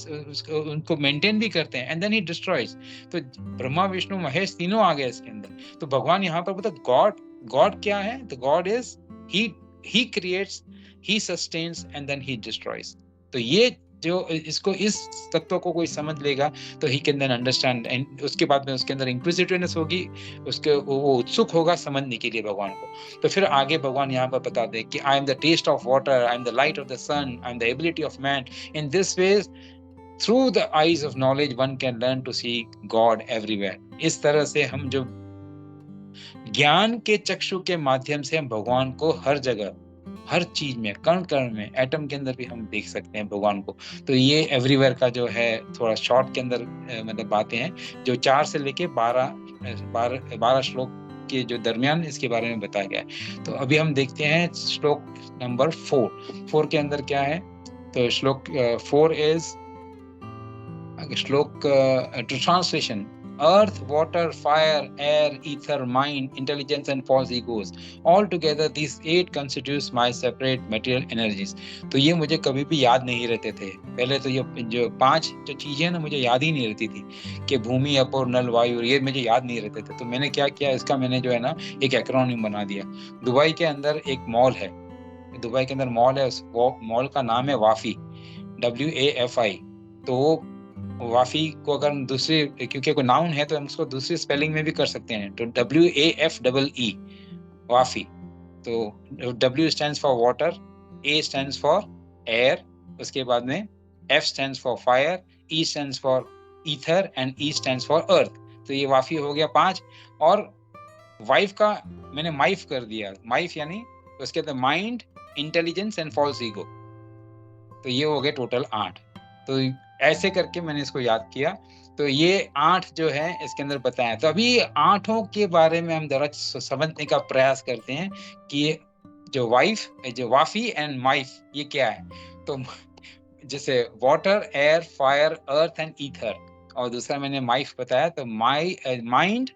उनको मेंटेन भी करते हैं, एंड देन ही डिस्ट्रॉयज। तो ब्रह्मा विष्णु महेश तीनों आ गए इसके अंदर। तो भगवान यहाँ पर बता गॉड क्या है? तो God is he creates, he sustains and then he destroys। तो ये जो इसको इस तत्व को कोई समझ लेगा तो he can then understand, and उसके बाद में उसके अंदर इंक्विजिटिवनेस होगी, उसके वो उत्सुक होगा समझने के लिए भगवान को। तो फिर आगे भगवान यहाँ पर बताते हैं कि I am the taste of water, I am the light of the sun, I am the ability of man। In this way, through the eyes of knowledge one can learn to see God everywhere। इस तरह से हम जो ज्ञान के चक्षु के माध्यम से हम भगवान को हर जगह, हर चीज में, कण कण में, एटम के अंदर भी हम देख सकते हैं भगवान को। तो ये एवरीवेयर का जो है थोड़ा शॉर्ट के अंदर मतलब बातें हैं जो 4 से लेके 12 श्लोक के जो दरमियान इसके बारे में बताया गया है। तो अभी हम देखते हैं श्लोक नंबर 4 के अंदर क्या है। तो श्लोक 4 इज श्लोक translation. Earth, water, fire, air, ether, mind, intelligence and false egos, all together these 8 constitutes my separate material energies। तो ये मुझे कभी भी याद नहीं रहते थे। पहले तो ये जो 5 जो चीजें ना मुझे याद ही नहीं रहती थी कि भूमि, अपर, नल, वायु, ये मुझे याद नहीं रहते थे। तो मैंने क्या किया, इसका मैंने जो है ना एक एक्रोनिम बना दिया। दुबई के अंदर एक मॉल है, दुबई के अंदर मॉल है, उस मॉल का नाम है वाफी, WAFI। तो वाफी को अगर दूसरी, क्योंकि कोई नाउन है तो हम उसको दूसरी स्पेलिंग में भी कर सकते हैं, तो WAFEE वाफी। तो W stands for water, A stands for air, उसके बाद में F stands for fire, E stands for ether and E stands for earth. तो ये वाफी हो गया 5, और वाइफ का मैंने माइफ कर दिया, माइफ यानी उसके अंदर mind, intelligence and false ego. तो ये हो गए टोटल 8। तो ऐसे करके मैंने इसको याद किया। तो ये 8 जो है इसके अंदर बताया। तो अभी 8 के बारे में हम जरा समझने का प्रयास करते हैं कि ये जो वाइफ, जो वाफी एंड माइफ, ये क्या है। तो जैसे water, air, fire, earth and ether, और दूसरा मैंने माइफ बताया। तो mind,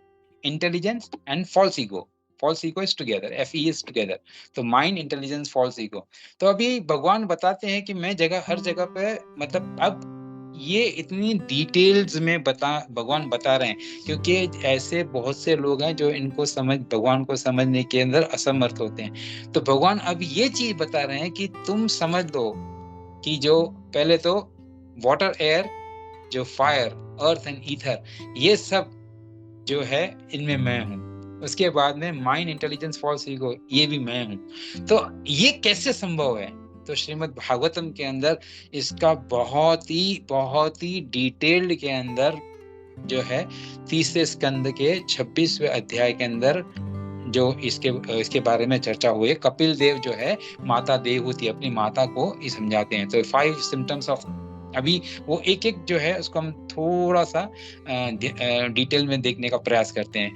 intelligence and false ego. False ego is together, FE is together. तो माइंड, इंटेलिजेंस, फॉल्स ईगो। तो अभी भगवान बताते हैं कि मैं हर जगह पे, मतलब अब ये इतनी डिटेल्स में भगवान बता रहे हैं, क्योंकि ऐसे बहुत से लोग हैं जो इनको भगवान को समझने के अंदर असमर्थ होते हैं। तो भगवान अब ये चीज बता रहे हैं कि तुम समझ लो कि जो पहले तो वाटर, एयर, जो फायर, अर्थ एंड ईथर, ये सब जो है इनमें मैं हूँ। उसके बाद में माइंड, इंटेलिजेंस, फॉल्स ईगो, ये भी मैं हूँ। तो ये कैसे संभव है। तो श्रीमद् भागवतम के अंदर इसका बहुत ही डिटेल्ड के अंदर जो है 30वें स्कंद के 26वें अध्याय के अंदर जो इसके बारे में चर्चा हुई है। कपिल देव जो है माता देवहूति, अपनी माता को ही समझाते हैं। तो 5 सिम्टम्स ऑफ, अभी वो एक जो है उसको हम थोड़ा सा डिटेल में देखने का प्रयास करते हैं।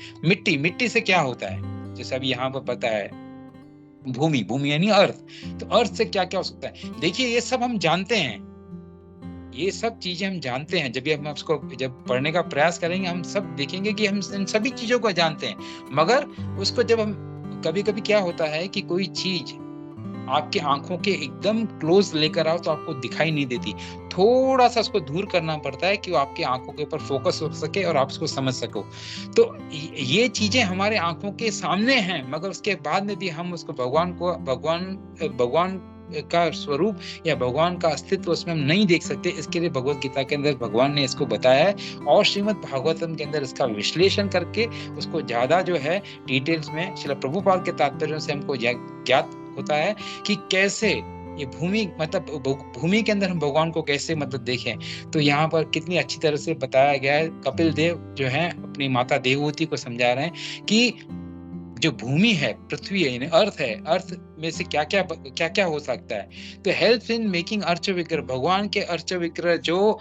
मिट्टी से क्या होता है, जैसे अभी यहाँ पर पता है भूमि यानी अर्थ। तो अर्थ से क्या क्या हो सकता है। देखिए ये सब हम जानते हैं, ये सब चीजें हम जानते हैं। जब भी हम उसको जब पढ़ने का प्रयास करेंगे, हम सब देखेंगे कि हम इन सभी चीजों को जानते हैं। मगर उसको जब हम कभी क्या होता है कि कोई चीज आपके आंखों के एकदम क्लोज लेकर आओ तो आपको दिखाई नहीं देती, थोड़ा सा उसको दूर करना पड़ता है कि वो आपके आंखों के ऊपर फोकस हो सके और आप उसको समझ सको। तो ये चीजें हमारे आंखों के सामने हैं, मगर उसके बाद में भी हम उसको भगवान का स्वरूप या भगवान का अस्तित्व उसमें हम नहीं देख सकते। इसके लिए भगवत गीता के अंदर भगवान ने इसको बताया है, और श्रीमद् भागवतम के अंदर इसका विश्लेषण करके उसको ज्यादा जो है डिटेल्स में श्रील प्रभुपाद के तात्पर्यों से हमको ज्ञात होता है कि कैसे ये भूमि, मतलब भूमि के अंदर हम भगवान को कैसे मतलब देखें। तो यहाँ पर कितनी अच्छी तरह से बताया गया है। कपिल देव जो है अपनी माता देवहूति को समझा रहे हैं कि जो भूमि है, पृथ्वी है, यानी अर्थ है, अर्थ में से क्या क्या हो सकता है। तो हेल्प इन मेकिंग अर्च विग्रह, भगवान के अर्च विग्रह जो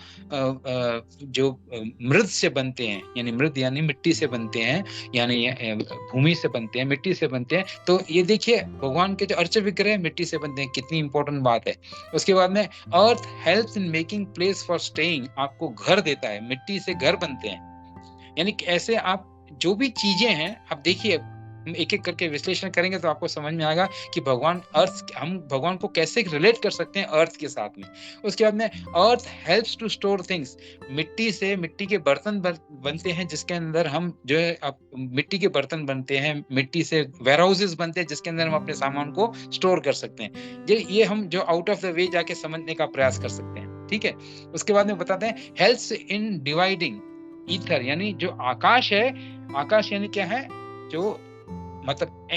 मृद से बनते हैं, यानी मृद यानी मिट्टी से बनते हैं, यानी भूमि से बनते हैं, मिट्टी से बनते हैं। तो ये देखिए भगवान के जो अर्च विग्रह मिट्टी से बनते हैं, कितनी इंपॉर्टेंट बात है। उसके बाद में earth helps in making place for staying, आपको घर देता है, मिट्टी से घर बनते हैं। यानी ऐसे आप जो भी चीजें हैं, आप देखिए एक एक करके विश्लेषण करेंगे तो आपको समझ में आएगा कि हम भगवान को कैसे रिलेट कर सकते हैं अर्थ के साथ में। उसके बाद में earth helps to store things, मिट्टी के बर्तन बनते हैं जिसके अंदर हम जो है मिट्टी के बर्तन बनते हैं, मिट्टी से वेयर हाउसेस बनते हैं जिसके अंदर हम अपने सामान को स्टोर कर सकते हैं। ये हम जो आउट ऑफ द वे जाके समझने का प्रयास कर सकते हैं, ठीक है। उसके बाद में बताते हैं हेल्प्स इन डिवाइडिंग ईथर, यानी जो आकाश है, आकाश यानी क्या है, जो मतलब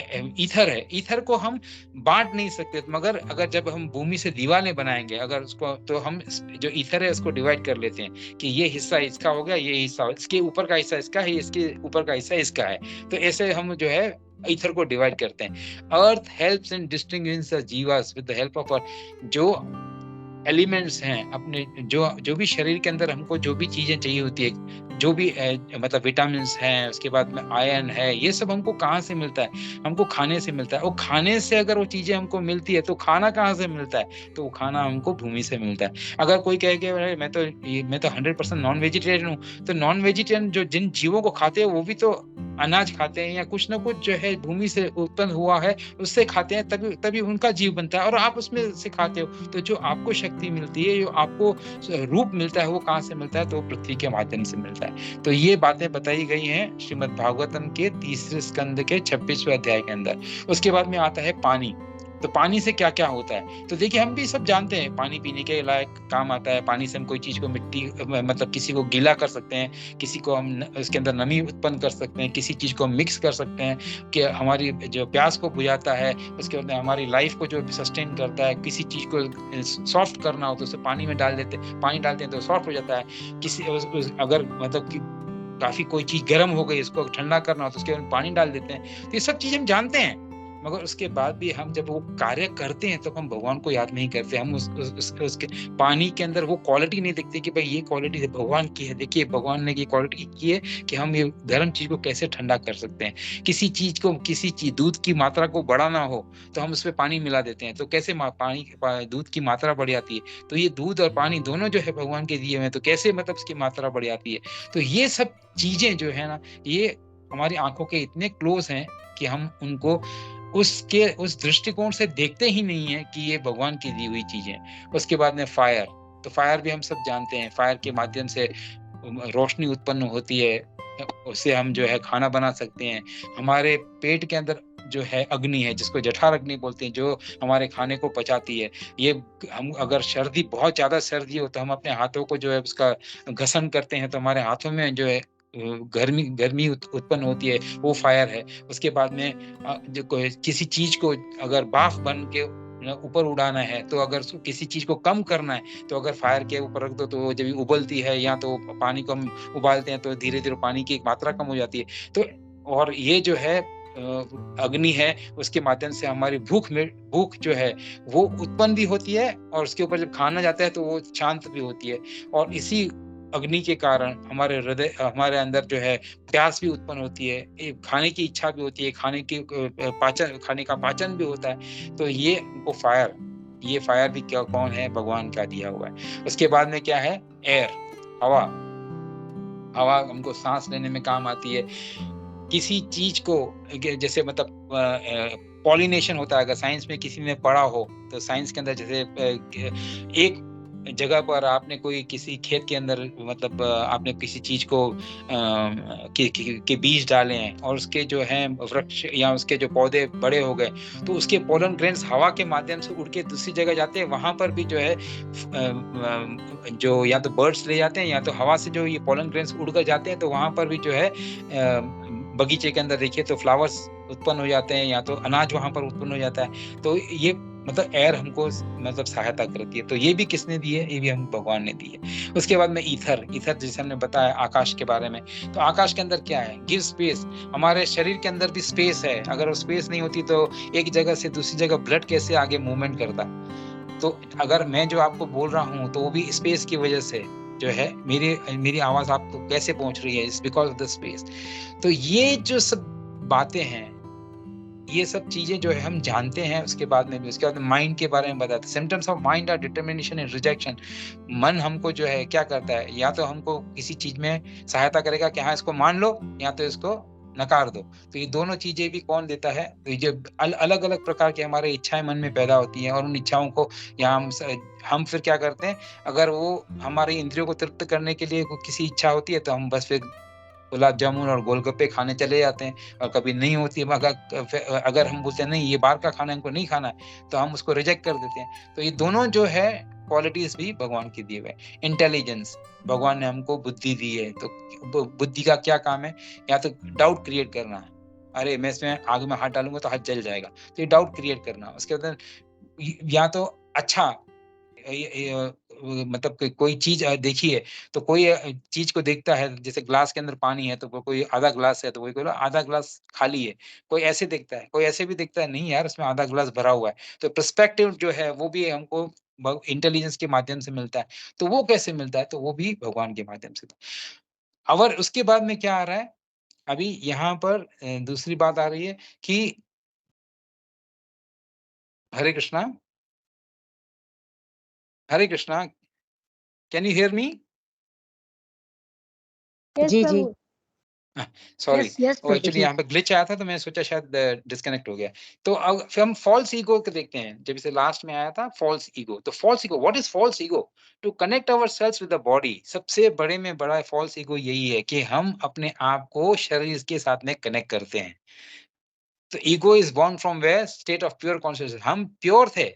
ईथर है, ईथर को हम बांट नहीं सकते, मगर अगर जब हम भूमि से दीवारें बनाएंगे अगर उसको, तो हम जो ईथर है उसको डिवाइड कर लेते हैं कि ये हिस्सा इसका हो गया, ये हिस्सा इसके ऊपर का हिस्सा इसका है, इसके ऊपर का हिस्सा इसका है। तो ऐसे हम जो है ईथर को डिवाइड करते हैं। Earth helps in distinguishing the jivas with the help of earth, जो एलिमेंट्स हैं अपने, जो भी शरीर के अंदर हमको जो भी चीजें चाहिए होती है, जो भी मतलब विटामिन हैं, उसके बाद में आयरन है, ये सब हमको कहाँ से मिलता है, हमको खाने से मिलता है। और खाने से अगर वो चीजें हमको मिलती है तो खाना कहाँ से मिलता है, तो वो खाना हमको भूमि से मिलता है। अगर कोई कहे कि मैं तो 100% नॉन वेजिटेरियन हूँ, तो नॉन वेजिटेरियन जो जिन जीवों को खाते हैं वो भी तो अनाज खाते हैं या कुछ ना कुछ जो है भूमि से उत्पन्न हुआ है उससे खाते हैं, तभी उनका जीव बनता है और आप उसमें से खाते हो। तो जो आपको शक्ति मिलती है, जो आपको रूप मिलता है, वो कहाँ से मिलता है, तो पृथ्वी के माध्यम से मिलता है। तो ये बातें बताई गई हैं श्रीमद् भागवतम के 3 स्कंद के 26वें अध्याय के अंदर। उसके बाद में आता है पानी। तो पानी से क्या-क्या होता है? तो देखिए हम भी सब जानते हैं पानी पीने के लायक काम आता है। पानी से हम कोई चीज़ को मिट्टी मतलब किसी को गीला कर सकते हैं, किसी को हम न उसके अंदर नमी उत्पन्न कर सकते हैं, किसी चीज़ को हम मिक्स कर सकते हैं कि हमारी जो प्यास को बुझाता है, उसके बाद में हमारी लाइफ़ को जो सस्टेन करता है, किसी चीज़ को सॉफ्ट करना हो तो उसे पानी में डाल देते हैं, पानी डालते हैं तो सॉफ्ट हो जाता है। किसी उस अगर मतलब कि काफ़ी कोई चीज़ गर्म हो गई, इसको ठंडा करना हो तो उसके अंदर पानी डाल देते हैं। तो ये सब चीज़ हम जानते हैं, मगर उसके बाद भी हम जब वो कार्य करते हैं, तब हम भगवान को याद नहीं करते। हम उस उसके पानी के अंदर वो क्वालिटी नहीं देखते कि भाई ये क्वालिटी है भगवान की है। देखिए भगवान ने ये क्वालिटी की है कि हम ये गर्म चीज़ को कैसे ठंडा कर सकते हैं। किसी चीज़ दूध की मात्रा को बढ़ाना हो, तो हम उसमें पानी मिला देते हैं। तो कैसे दूध की मात्रा बढ़ जाती है। तो ये दूध और पानी दोनों जो है भगवान के दिए हुए हैं, तो कैसे मतलब उसकी मात्रा बढ़ जाती है। तो ये सब चीज़ें जो है ना, ये हमारी आँखों के इतने क्लोज़ हैं कि हम उनको उस दृष्टिकोण से देखते ही नहीं है कि ये भगवान की दी हुई चीज़ें। उसके बाद में फायर, तो फायर भी हम सब जानते हैं, फायर के माध्यम से रोशनी उत्पन्न होती है। उससे हम जो है खाना बना सकते हैं। हमारे पेट के अंदर जो है अग्नि है, जिसको जठर अग्नि बोलते हैं, जो हमारे खाने को पचाती है। ये हम अगर बहुत ज़्यादा सर्दी हो, तो हम अपने हाथों को जो है उसका घसन करते हैं, तो हमारे हाथों में जो है गर्मी गर्मी उत्पन्न होती है, वो फायर है। उसके बाद में जो कोई किसी चीज़ को अगर भाप बन के ऊपर उड़ाना है, तो अगर किसी चीज़ को कम करना है, तो अगर फायर के ऊपर रख दो, तो वो जब ये उबलती है, या तो पानी को हम उबालते हैं, तो धीरे-धीरे पानी की मात्रा कम हो जाती है। तो और ये जो है अग्नि है, उसके माध्यम से हमारी भूख जो है, वो उत्पन्न भी होती है, और उसके ऊपर जब खाना जाता है, तो वो शांत भी होती है। और इसी अग्नि के कारण हमारे अंदर जो है प्यास भी उत्पन्न होती है, खाने की इच्छा भी होती है, खाने का पाचन भी होता है। तो ये फायर भी क्या कौन है? भगवान का दिया हुआ है। उसके बाद में क्या है? एयर, हवा। हवा हमको साँस लेने में काम आती है। किसी चीज़ को जैसे मतलब पॉलिनेशन होता है, अगर साइंस में किसी ने पढ़ा हो, तो साइंस के अंदर जैसे एक जगह पर आपने कोई किसी खेत के अंदर मतलब आपने किसी चीज़ को के बीज डाले हैं, और उसके जो हैं वृक्ष या उसके जो पौधे बड़े हो गए, तो उसके पोलन ग्रेन्स हवा के माध्यम से उड़ के दूसरी जगह जाते हैं। वहाँ पर भी जो है जो या तो बर्ड्स ले जाते हैं, या तो हवा से जो ये पोलन ग्रेन्स उड़ कर जाते हैं, तो वहाँ पर भी जो है बगीचे के अंदर देखिए तो फ्लावर्स उत्पन्न हो जाते हैं, या तो अनाज वहाँ पर उत्पन्न हो जाता है। तो ये मतलब एयर हमको मतलब सहायता करती है। तो ये भी किसने दी है? ये भी हम भगवान ने दी है। उसके बाद में ईथर जैसे हमने बताया आकाश के बारे में। तो आकाश के अंदर क्या है? Give space. हमारे शरीर के अंदर भी स्पेस है। अगर वो स्पेस नहीं होती, तो एक जगह से दूसरी जगह ब्लड कैसे आगे मूवमेंट करता? तो अगर मैं जो आपको बोल रहा हूँ, तो वो भी स्पेस की वजह से जो है, मेरी आवाज़ आपको कैसे पहुँच रही है? It's because of the space. तो ये जो सब बातें हैं, ये सब चीज़ें जो है हम जानते हैं। उसके बाद माइंड के बारे में बताते हैं। Symptoms of mind are determination and rejection. मन हमको जो है क्या करता है? या तो हमको किसी चीज़ में सहायता करेगा कि हाँ, इसको मान लो, या तो इसको नकार दो। तो ये दोनों चीज़ें भी कौन देता है? तो ये जो अलग-अलग प्रकार की हमारी इच्छाएँ मन में पैदा होती हैं, और उन इच्छाओं को या हम फिर क्या करते हैं? अगर वो हमारी इंद्रियों को तृप्त करने के लिए किसी इच्छा होती है, तो हम बस फिर गुलाब जामुन और गोलगप्पे खाने चले जाते हैं। और कभी नहीं होती है, अगर हम बोलते हैं नहीं, ये बाहर का खाना हमको नहीं खाना है, तो हम उसको रिजेक्ट कर देते हैं। तो ये दोनों जो है क्वालिटीज़ भी भगवान की दिए हुए हैं। इंटेलिजेंस, भगवान ने हमको बुद्धि दी है, तो बुद्धि का क्या काम है? या तो डाउट क्रिएट करना है। अरे! मैं इसमें आग में हाथ डालूँगा तो हाथ जल जाएगा। तो ये डाउट क्रिएट करना। उसके बाद या तो अच्छा मतलब कोई चीज़ देखी है, तो कोई चीज़ को देखता है, जैसे ग्लास के अंदर पानी है, तो कोई आधा ग्लास है, तो कोई बोला आधा ग्लास खाली है। कोई ऐसे देखता है, कोई ऐसे भी देखता है, नहीं यार उसमें आधा ग्लास भरा हुआ है। तो पर्सपेक्टिव जो है, वो भी हमको इंटेलिजेंस के माध्यम से मिलता है। तो वो कैसे मिलता है? तो वो भी भगवान के माध्यम से। और उसके बाद में क्या आ रहा है? अभी यहाँ पर दूसरी बात आ रही है कि Hare Krishna, Hare Krishna, can you hear me? Yes जी, जी। प्रभु। सॉरी, यस, यस वो प्रभु एक्चुअली जी। यहाँ पे ग्लिच आया था, तो मैंने सोचा शायद डिस्कनेक्ट हो गया। तो अब फिर हम फॉल्स ईगो को देखते हैं। जब इसे लास्ट में आया था फॉल्स ईगो, तो false ego, what is false ego? To connect ourselves with the body. सबसे बड़े में बड़ा फॉल्स ईगो यही है कि हम अपने आप को शरीर के साथ में कनेक्ट करते हैं। तो ego is born from where? State of pure consciousness. हम प्योर थे,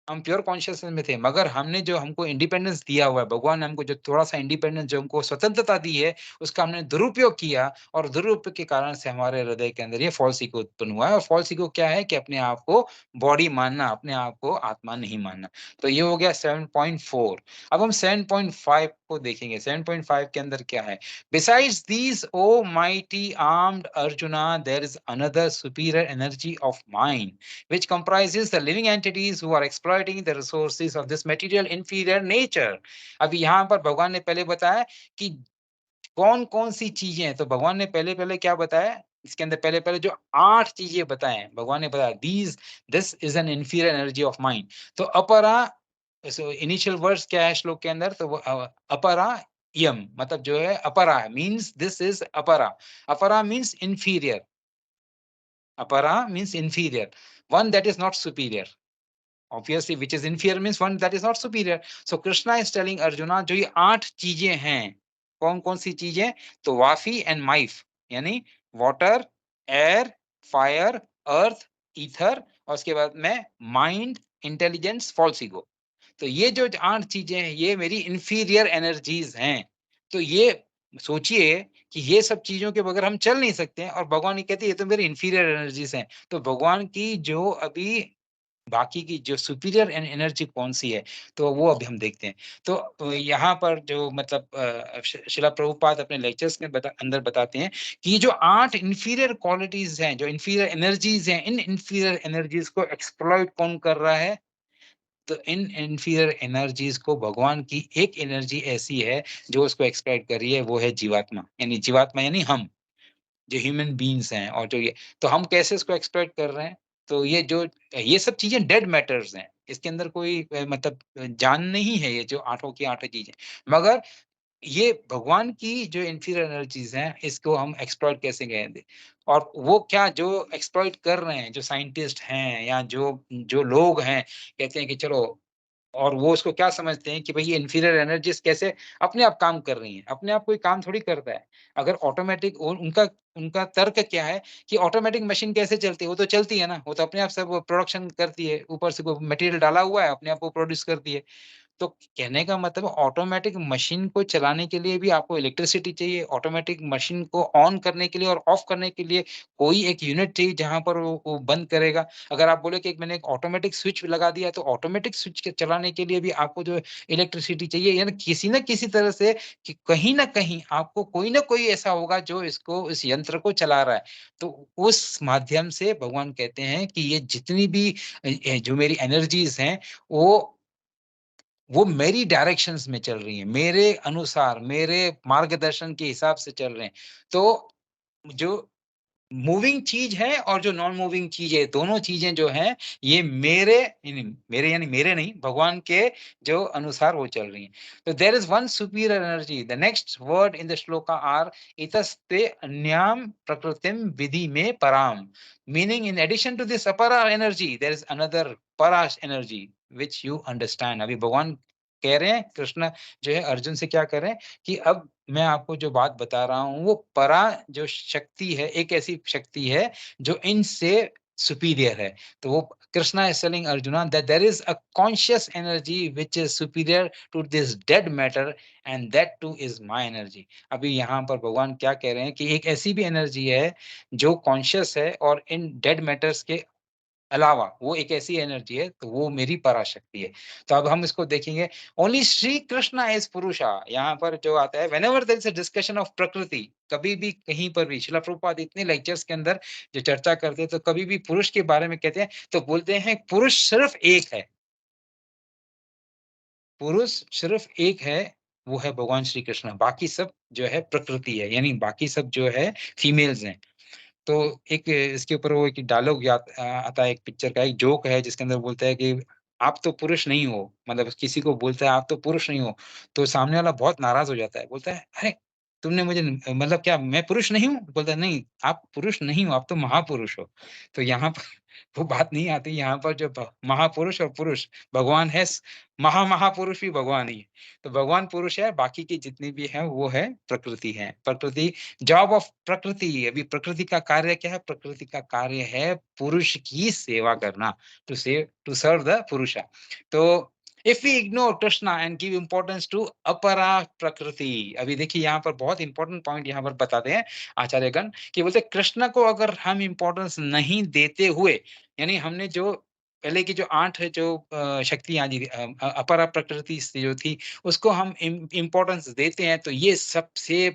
हम प्योर कॉन्शियसनेस में थे, मगर हमने जो हमको इंडिपेंडेंस दिया हुआ है, भगवान ने हमको जो थोड़ा-सा इंडिपेंडेंस जो हमको स्वतंत्रता दी है, उसका हमने दुरुपयोग किया और दुरुपयोग के कारण से हमारे हृदय के अंदर ये फ़ॉल्स ईगो उत्पन्न हुआ है और फ़ॉल्स ईगो क्या है कि अपने आप को बॉडी मानना, अपने आप को आत्मा नहीं मानना। तो ये हो गया 7.4। अब हम 7.5 को देखेंगे, 7.5 के अंदर क्या है? Besides these, O mighty armed Arjuna, there is another superior energy of mind which comprises the living entities who are exploiting the resources of this material inferior nature. अभी यहाँ पर भगवान ने पहले बताया कि कौन-कौन सी चीज़ें हैं, तो भगवान ने पहले-पहले क्या बताया? इसके अंदर पहले-पहले जो 8 चीज़ें बताएँ हैं, भगवान ने बताया this is an inferior energy of mind. तो अपरा सो इनिशियल वर्ड्स क्या है श्लोक के अंदर? तो वो अपरा यम मतलब जो है अपरा मीन्स दिस इज़ अपरा। अपरा मीन्स इन्फीरियर, अपरा means inferior, one that is not superior. Obviously, which is inferior means one that is not superior. So Krishna is telling Arjuna जो ये 8 चीजें हैं, कौन-कौन सी चीजें? तो वाफी एंड माइफ यानी वाटर, एयर, फायर, अर्थ, ईथर और उसके बाद में माइंड, इंटेलिजेंस, फॉल्स ईगो। तो ये जो 8 चीजें हैं, ये मेरी इंफीरियर एनर्जीज हैं। तो ये सोचिए कि ये सब चीजों के बगैर हम चल नहीं सकते हैं और भगवान ये कहते हैं ये तो मेरी इंफीरियर एनर्जीज हैं। तो भगवान की जो अभी बाकी की जो सुपीरियर एनर्जी कौन-सी है, तो वो अभी हम देखते हैं। तो यहाँ पर जो मतलब शिला प्रभुपाद अपने लेक्चर्स में अंदर बताते हैं कि ये जो 8 इंफीरियर क्वालिटीज़ हैं, जो इंफीरियर एनर्जीज़ हैं, इन इंफीरियर एनर्जीज़ को एक्सप्लॉइट कौन कर रहा है? तो इन इंफीरियर एनर्जीज़ को भगवान की एक एनर्जी ऐसी है, जो उसको एक्सप्लॉइट कर रही है, वो है जीवात्मा यानी हम। जो ह्यूमन बीइंग्स हैं और जो ये तो हम कैसे इसको एक्सप्लॉइट कर रहे हैं? तो ये सब चीज़ें डेड मैटर्स हैं। इसके अंदर कोई मतलब जान नहीं है ये जो आठों की आठों चीज़ें। मगर ये भगवान की जो इन्फीरियर एनर्जीज़ हैं, इसको हम एक्सप्लॉइट कैसे करेंगे? और वो क्या जो एक्सप्लॉइट कर रहे हैं, जो साइंटिस्ट हैं या जो जो लोग हैं, कहते हैं कि चलो और वो उसको क्या समझते हैं कि भई ये इन्फीरियर एनर्जीज़ कैसे अपने आप काम कर रही हैं, अपने आप कोई काम थोड़ी करता है। अगर ऑटोमैटिक उनका उनका तर्क क्या है कि ऑटोमैटिक मशीन कैसे चलती है? वो तो चलती है ना, वो तो अपने आप सब प्रोडक्शन करती है, ऊपर से कोई मटेरियल डाला हुआ है, अपने आप वो प्रोड्यूस करती है। तो कहने का मतलब ऑटोमेटिक मशीन को चलाने के लिए भी आपको इलेक्ट्रिसिटी चाहिए, ऑटोमेटिक मशीन को ऑन करने के लिए और ऑफ करने के लिए कोई एक यूनिट चाहिए जहाँ पर वो बंद करेगा। अगर आप बोले कि एक मैंने एक ऑटोमेटिक स्विच लगा दिया तो ऑटोमेटिक स्विच के चलाने के लिए भी आपको जो इलेक्ट्रिसिटी चाहिए यानी किसी न किसी तरह से कि कहीं न कहीं आपको कोई न कोई ऐसा होगा जो इसको इस यंत्र को चला रहा है। तो उस माध्यम से भगवान कहते हैं कि ये जितनी भी जो मेरी एनर्जीज़ हैं वो वो मेरी डायरेक्शंस में चल रही हैं, मेरे अनुसार, मेरे मार्गदर्शन के हिसाब से चल रहे हैं। तो जो मूविंग चीज़ है और जो नॉन मूविंग चीज़ है, दोनों चीज़ें जो हैं, ये मेरे यानी मेरे नहीं, भगवान के जो अनुसार वो चल रही हैं। तो there is one superior energy, the next word in the shloka are इतस्ते अन्याम प्रकृतिम विधि में पराम। Meaning in addition to this apara energy, there is another para energy which you understand. अभी भगवान कह रहे हैं, कृष्ण जो है अर्जुन से क्या कह रहे हैं कि अब मैं आपको जो बात बता रहा हूँ, वो परा जो शक्ति है, एक ऐसी शक्ति है जो इनसे सुपीरियर है। तो वो Krishna is telling Arjuna that there is a conscious energy which is superior to this dead matter and that too is my energy. अभी यहाँ पर भगवान क्या कह रहे हैं कि एक ऐसी भी एनर्जी है जो कॉन्शियस है और इन डेड मैटर्स के अलावा वो एक ऐसी एनर्जी है, तो वो मेरी पराशक्ति है। तो अब हम इसको देखेंगे, ओनली श्री कृष्णा इज़ पुरुषा। यहाँ पर जो आता है whenever there is a discussion of prakriti, कभी भी कहीं पर भी शिला प्रभुपाद इतने लेक्चर्स के अंदर जो चर्चा करते हैं, तो कभी भी पुरुष के बारे में कहते हैं, तो बोलते हैं पुरुष सिर्फ एक है। पुरुष सिर्फ एक है, वो है भगवान श्री कृष्ण, बाकी सब जो है प्रकृति है, यानी बाकी सब जो है फीमेल्स हैं। तो एक इसके ऊपर वो एक डायलॉग आता है एक पिक्चर का एक जोक है जिसके अंदर बोलता है कि आप तो पुरुष नहीं हो, मतलब किसी को बोलता है आप तो पुरुष नहीं हो, तो सामने वाला बहुत नाराज़ हो जाता है, बोलता है, "अरे! तुमने मुझे मतलब क्या मैं पुरुष नहीं हूँ? बोलता है नहीं, आप पुरुष नहीं हो, आप तो महापुरुष हो। तो यहाँ पर वो बात नहीं आती, यहाँ पर जो महापुरुष और पुरुष भगवान है, महापुरुष भी भगवान ही है। तो भगवान पुरुष है, बाकी की जितनी भी है वो है प्रकृति है। प्रकृति, जॉब ऑफ प्रकृति, अभी प्रकृति का कार्य क्या है? प्रकृति का कार्य है पुरुष की सेवा करना, टू सर्व द पुरुषा। तो if we ignore Krishna and give importance to apara prakriti, अभी देखिए यहाँ पर बहुत इंपॉर्टेंट पॉइंट यहाँ पर बताते हैं आचार्यगण, कि बोलते कृष्ण को अगर हम इंपॉर्टेंस नहीं देते हुए, यानी हमने जो पहले की जो 8 है जो शक्तियाँ जी अपरा प्रकृति से जो थी, उसको हम इम्पोर्टेंस देते हैं, तो ये सबसे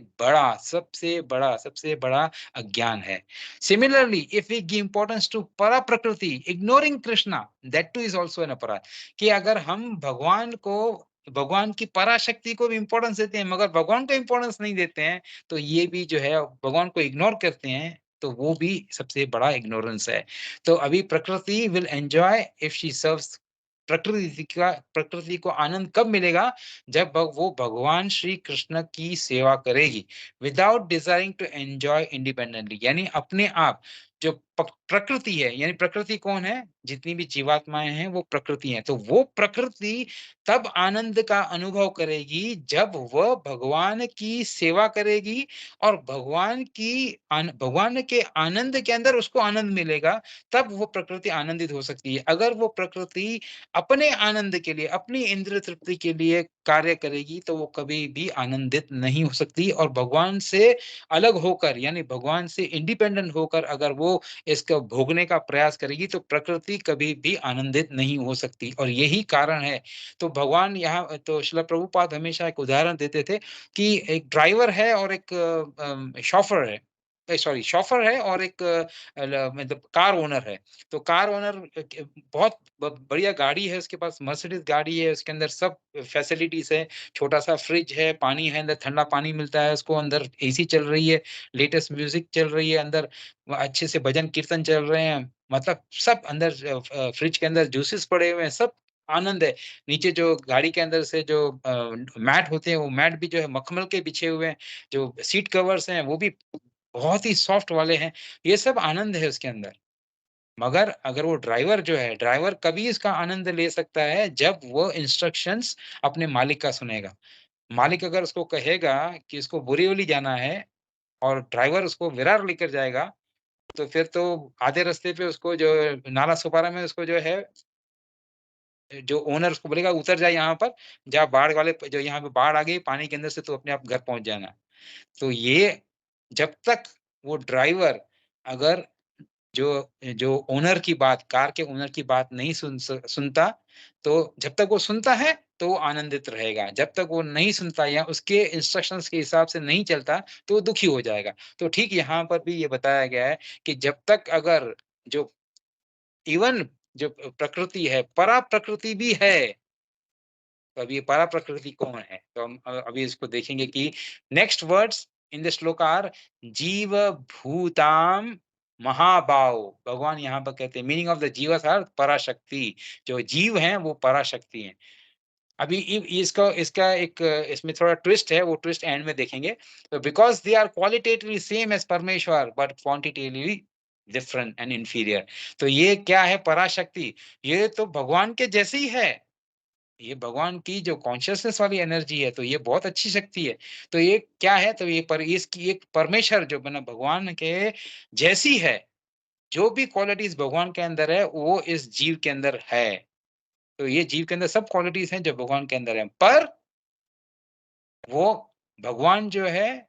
बड़ा अज्ञान है। Similarly if we give importance to para prakriti ignoring Krishna, that too is also an aparadh. कि अगर हम भगवान की पराशक्ति को भी इम्पोर्टेंस देते हैं, मगर भगवान को इम्पोर्टेंस नहीं देते हैं, तो ये भी जो है भगवान को इग्नोर करते हैं, तो वो भी सबसे बड़ा इग्नोरेंस है। तो अभी प्रकृति will enjoy if she serves, प्रकृति को आनंद कब मिलेगा? जब वो भगवान श्री कृष्ण की सेवा करेगी, without desiring to enjoy independently, यानी अपने आप। जो प्रकृति है, यानी प्रकृति कौन है? जितनी भी जीवात्माएं हैं वो प्रकृति हैं। तो वो प्रकृति तब आनंद का अनुभव करेगी जब वह भगवान की सेवा करेगी, और भगवान के आनंद के अंदर उसको आनंद मिलेगा, तब वो प्रकृति आनंदित हो सकती है। अगर वो प्रकृति अपने आनंद के लिए, अपनी इंद्रिय तृप्ति के लिए कार्य करेगी, तो वो कभी भी आनंदित नहीं हो सकती, और भगवान से अलग होकर, यानी भगवान से इंडिपेंडेंट होकर अगर वो इसको भोगने का प्रयास करेगी, तो प्रकृति कभी भी आनंदित नहीं हो सकती। और यही कारण है, तो भगवान यहाँ, तो श्रील प्रभुपाद हमेशा एक उदाहरण देते थे कि एक ड्राइवर है और एक शॉफर है, सॉरी शॉफर है और एक मतलब कार ओनर है। तो कार ओनर बहुत बढ़िया गाड़ी है, उसके पास मर्सिडीज गाड़ी है, उसके अंदर सब फैसिलिटीज है, छोटा सा फ्रिज है, पानी है, अंदर ठंडा पानी मिलता है उसको, अंदर एसी चल रही है, लेटेस्ट म्यूजिक चल रही है, अंदर अच्छे से भजन कीर्तन चल रहे हैं, मतलब सब अंदर फ्रिज के अंदर जूसेस पड़े हुए हैं, सब आनंद है। नीचे जो गाड़ी के अंदर से जो मैट होते हैं, वो मैट भी जो है मखमल के बिछे हुए हैं, जो सीट कवर्स हैं वो भी बहुत ही सॉफ्ट वाले हैं, ये सब आनंद है उसके अंदर। मगर अगर वो ड्राइवर जो है, ड्राइवर कभी इसका आनंद ले सकता है जब वो इंस्ट्रक्शंस अपने मालिक का सुनेगा। मालिक अगर उसको कहेगा कि इसको बोरीवली जाना है, और ड्राइवर उसको विरार लेकर जाएगा, तो फिर तो आधे रास्ते पे उसको जो नाला सुपारा में उसको जो है, जो ओनर उसको बोलेगा उतर जा यहाँ पर, जा बाढ़ वाले जो यहाँ पे बाढ़ आ गई, पानी के अंदर से तू अपने आप घर पहुँच जाना। तो ये जब तक वो ड्राइवर अगर जो जो ओनर की बात, कार के ओनर की बात नहीं सुनता, तो जब तक वो सुनता है तो वो आनंदित रहेगा। जब तक वो नहीं सुनता या उसके इंस्ट्रक्शंस के हिसाब से नहीं चलता, तो वो दुखी हो जाएगा। तो ठीक यहाँ पर भी ये बताया गया है कि जब तक अगर जो इवन जो प्रकृति है, परा प्रकृति भी है। तो अभी ये परा प्रकृति कौन है? तो हम अभी इसको देखेंगे कि नेक्स्ट वर्ड्स इन द श्लोक आर जीव भूताम महाबाहो। भगवान यहाँ पर कहते हैं मीनिंग ऑफ द जीवस आर पराशक्ति। जो जीव हैं वो पराशक्ति हैं। अभी इसका इसका एक इसमें थोड़ा ट्विस्ट है, वो ट्विस्ट एंड में देखेंगे। तो because they are qualitatively same as Parameshwar but quantitatively different and inferior. तो ये क्या है पराशक्ति? ये तो भगवान के जैसे ही है। ये भगवान की जो कॉन्शियसनेस वाली एनर्जी है, तो ये बहुत अच्छी शक्ति है। तो ये क्या है? तो ये इसकी एक परमेश्वर जो बना भगवान के जैसी है, जो भी क्वालिटीज़ भगवान के अंदर है, वो इस जीव के अंदर है। तो ये जीव के अंदर सब क्वालिटीज़ हैं जो भगवान के अंदर हैं। पर वो भगवान जो है,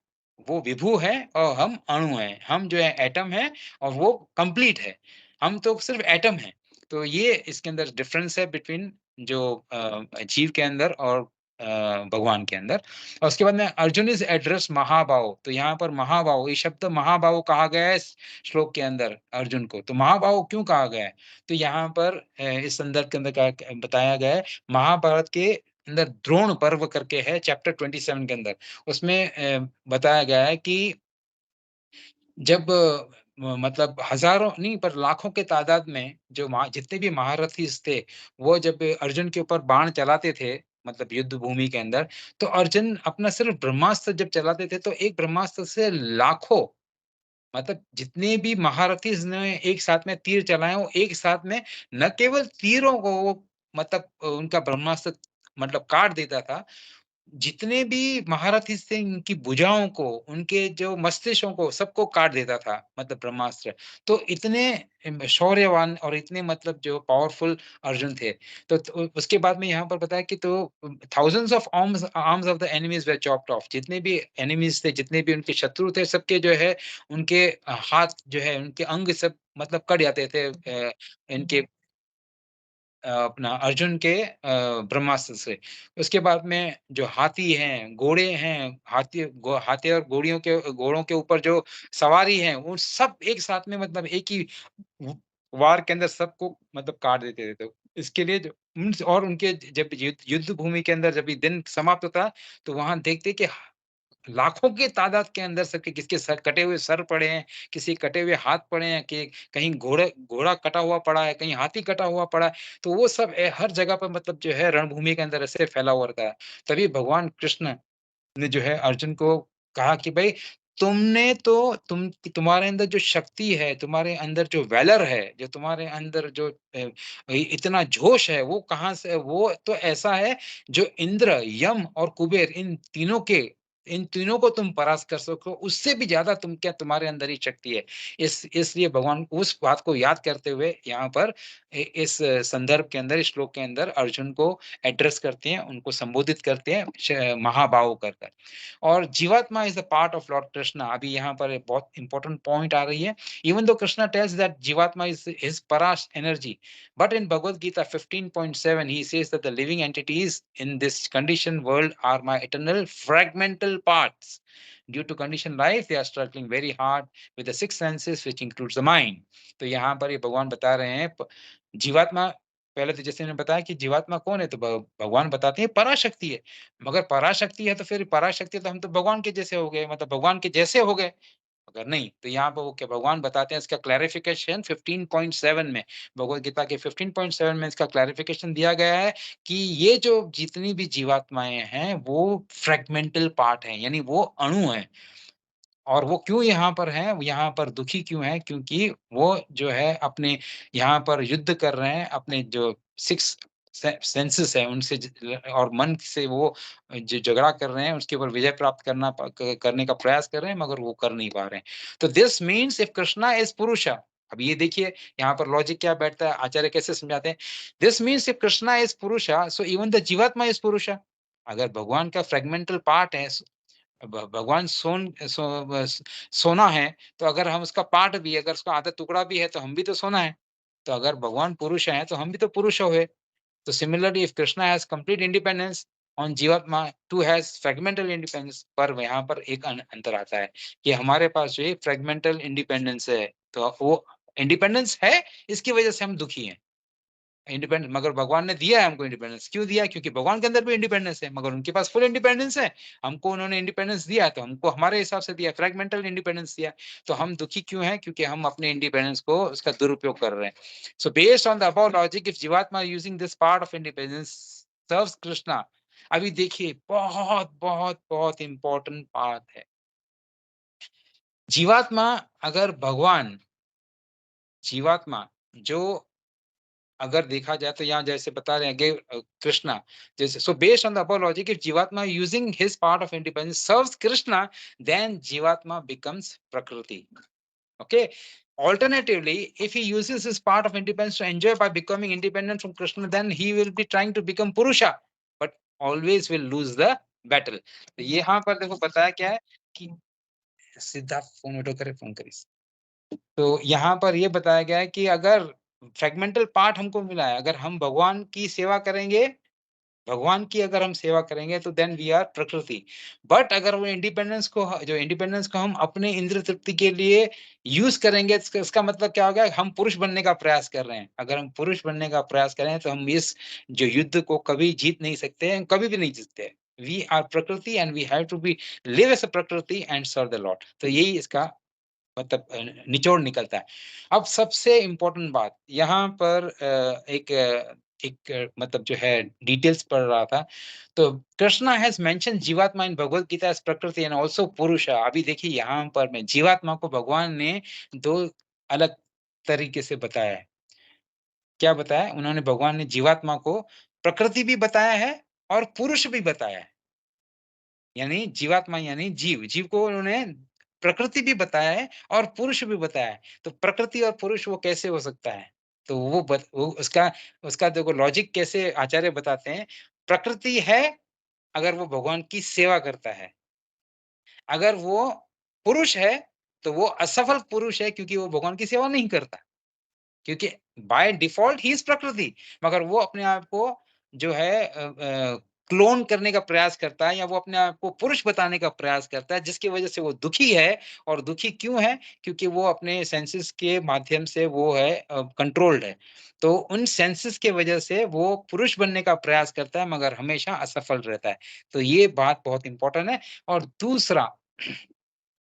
वो विभु है और हम अणु हैं। हम जो है एटम हैं और वो कंप्लीट है। हम तो सिर्फ़ एटम हैं। तो ये इसके अंदर डिफ़रेंस है बिटवीन जो जीव के अंदर और भगवान के अंदर। और उसके बाद में अर्जुन इज़ एड्रेस महाबाहो। तो यहाँ पर महाबाहो, ये शब्द महाबाहो कहा गया है इस श्लोक के अंदर अर्जुन को। तो महाबाहो क्यों कहा गया है? तो यहाँ पर इस संदर्भ के अंदर बताया गया है, महाभारत के अंदर द्रोण पर्व करके है चैप्टर 27 के अंदर। उसमें बताया गया है कि जब मतलब हज़ारों नहीं पर लाखों के तादाद में जो जितने भी महारथीस थे, वो जब अर्जुन के ऊपर बाण चलाते थे, मतलब युद्ध भूमि के अंदर, तो अर्जुन अपना सिर्फ ब्रह्मास्त्र जब चलाते थे तो एक ब्रह्मास्त्र से लाखों, मतलब जितने भी महारथी ने एक साथ में तीर चलाए, वो एक साथ में न केवल तीरों को वो मतलब उनका ब्रह्मास्त्र मतलब काट देता था, जितने भी महारथी थे उनकी भुजाओं को, उनके जो मस्तिष्कों को, सबको काट देता था मतलब ब्रह्मास्त्र। तो इतने शौर्यवान और इतने मतलब जो पावरफुल अर्जुन थे। तो उसके बाद में यहाँ पर बताया कि तो thousands of arms arms of the enemies were chopped off. जितने भी एनिमीज़ थे, जितने भी उनके शत्रु थे, सबके जो है उनके हाथ जो है, उनके अंग सब मतलब कट जाते थे इनके अपना अर्जुन के ब्रह्मास्त्र से। उसके बाद में जो हाथी हैं, घोड़े हैं, हाथी और घोड़ों के ऊपर जो सवारी हैं, वो सब एक साथ में मतलब एक ही व वार के अंदर सबको मतलब काट देते थे। तो इसके लिए जो और उनके जब युद्ध भूमि के अंदर जब ये दिन समाप्त होता, तो वहाँ देखते कि लाखों की तादाद के अंदर सबके किसके सर कटे हुए सर पड़े हैं, किसी के कटे हुए हाथ पड़े हैं, कि कहीं घोड़ा कटा हुआ पड़ा है, कहीं हाथी कटा हुआ पड़ा है। तो वो सब हर जगह पर मतलब जो है रणभूमि के अंदर ऐसे फैला हुआ रहता है। तभी भगवान कृष्ण ने जो है अर्जुन को कहा कि भाई तुमने तो तुम्हारे अंदर जो शक्ति है, तुम्हारे अंदर जो वैलर है, जो तुम्हारे अंदर जो इतना जोश है, वो कहाँ से, वो तो ऐसा है जो इंद्र, यम और कुबेर इन तीनों को तुम परास्त कर सको, उससे भी ज्यादा तुम्हारे अंदर ही शक्ति है। इसलिए भगवान उस बात को याद करते हुए यहाँ पर इस संदर्भ के अंदर, इस श्लोक के अंदर अर्जुन को एड्रेस करते हैं, उनको संबोधित करते हैं महाबाहु कर कर। और जीवात्मा is the part of Lord Krishna. अभी यहाँ पर एक बहुत इंपॉर्टेंट पॉइंट आ रही है। Even though Krishna tells that jivatma is his para energy, but in Bhagavad Gita 15.7 he says that the living entities in this conditioned world are my eternal fragmental parts. Due to conditioned life, they are struggling very hard with the six senses, which includes the mind. तो यहाँ पर ये भगवान बता रहे हैं जीवात्मा, पहले तो जैसे मैंने बताया कि जीवात्मा कौन है, तो भगवान बताते हैं पराशक्ति है। मगर पराशक्ति है तो फिर पराशक्ति, तो हम तो भगवान के जैसे हो गए, मतलब भगवान के जैसे हो गए। अगर नहीं, तो यहाँ पर वो क्या भगवान बताते हैं, इसका क्लैरिफिकेशन 15.7 में, भगवद गीता के 15.7 में इसका क्लैरिफिकेशन दिया गया है कि ये जो जितनी भी जीवात्माएं हैं वो फ्रैगमेंटल पार्ट हैं, यानी वो अणु हैं। और वो क्यों यहाँ पर हैं, वो यहाँ पर दुखी क्यों हैं? क्योंकि वो जो है अपने यहाँ पर युद्ध कर रहे हैं, अपने जो 6 सेंसेस हैं उनसे और मन से वो जो झगड़ा कर रहे हैं, उसके ऊपर विजय प्राप्त करने का प्रयास कर रहे हैं, मगर वो कर नहीं पा रहे हैं। तो this means if Krishna is पुरुष, अब ये देखिए यहाँ पर लॉजिक क्या बैठता है, आचार्य कैसे समझाते हैं। This means if Krishna is पुरुष, सो इवन द जीवात्मा इज पुरुष। अगर भगवान का फ्रेगमेंटल पार्ट है, भगवान सोना है, तो अगर हम उसका पार्ट भी, अगर उसका आधा टुकड़ा भी है, तो हम भी तो सोना है। तो अगर भगवान पुरुष हैं, तो हम भी तो पुरुष हुए। तो similarly if Krishna has complete independence on जीवात्मा टू हैज फ्रेगमेंटल इंडिपेंडेंस, पर यहाँ पर एक अंतर आता है कि हमारे पास जो फ्रेगमेंटल इंडिपेंडेंस है, तो वो इंडिपेंडेंस है, इसकी वजह से हम दुखी हैं। इंडिपेंडेंस, मगर भगवान ने दिया है हमको इंडिपेंडेंस, क्यों दिया? क्योंकि भगवान के अंदर भी इंडिपेंडेंस है, मगर उनके पास फुल इंडिपेंडेंस है। हमको उन्होंने इंडिपेंडेंस दिया, तो हमको हमारे हिसाब से दिया, फ्रैगमेंटल इंडिपेंडेंस दिया। तो हम दुखी क्यों हैं? क्योंकि हम अपने इंडिपेंडेंस को उसका दुरुपयोग कर रहे हैं। So based on the above logic, if jivatma using this part of independence serves Krishna. अभी देखिए बहुत बहुत बहुत इंपॉर्टेंट बात है। जीवात्मा, अगर भगवान, जीवात्मा जो अगर देखा जाए तो यहाँ जैसे बता रहे हैं कि कृष्णा, जैसे so based on the above logic, if jivatma using his part of independence serves Krishna, then jivatma becomes prakriti. Okay. Alternatively, if he uses his part of independence to enjoy by becoming independent from Krishna, then he will be trying to become Purusha, but always will lose the battle. तो यहाँ पर देखो बताया क्या है कि सीधा phone उठो करे, फोन करिए। तो यहाँ पर ये बताया गया है कि अगर फ्रेगमेंटल पार्ट हमको मिला है, अगर हम भगवान की सेवा करेंगे, भगवान की अगर हम सेवा करेंगे, तो देन वी आर प्रकृति। बट अगर वो इंडिपेंडेंस को हम अपने इंद्र तृप्ति के लिए यूज करेंगे, इसका मतलब क्या होगा? हम पुरुष बनने का प्रयास कर रहे हैं। अगर हम पुरुष बनने का प्रयास करें, तो हम इस जो युद्ध को कभी जीत नहीं सकते हैं, कभी भी नहीं जीतते। We are prakriti and we have to be live as a prakriti and serve the Lord. तो यही इसका मतलब निचोड़ निकलता है। अब सबसे इम्पोर्टेंट बात यहाँ पर एक एक मतलब जो है डिटेल्स पढ़ रहा था, तो कृष्णा हैज मेंशन जीवात्मा इन भगवत गीता एज प्रकृति एंड आल्सो पुरुष। अभी देखिए यहाँ पर मैं जीवात्मा को भगवान ने दो अलग तरीके से बताया है। क्या बताया उन्होंने? भगवान ने जीवात्मा को प्रकृति भी बताया है और पुरुष भी बताया है। यानी जीवात्मा यानी जीव, जीव को उन्होंने प्रकृति भी बताया है और पुरुष भी बताया है। तो प्रकृति और पुरुष वो कैसे हो सकता है? तो वो उसका उसका देखो लॉजिक कैसे आचार्य बताते हैं। प्रकृति है अगर वो भगवान की सेवा करता है। अगर वो पुरुष है तो वो असफल पुरुष है क्योंकि वो भगवान की सेवा नहीं करता। क्योंकि बाय डिफॉल्ट ही इज प्रकृति, मगर वो अपने आप को जो है क्लोन करने का प्रयास करता है या वो अपने आप को पुरुष बताने का प्रयास करता है, जिसकी वजह से वो दुखी है। और दुखी क्यों है? क्योंकि वो अपने सेंसेस के माध्यम से वो है कंट्रोल्ड है। तो उन सेंसेस के वजह से वो पुरुष बनने का प्रयास करता है मगर हमेशा असफल रहता है। तो ये बात बहुत इंपॉर्टेंट है। और दूसरा,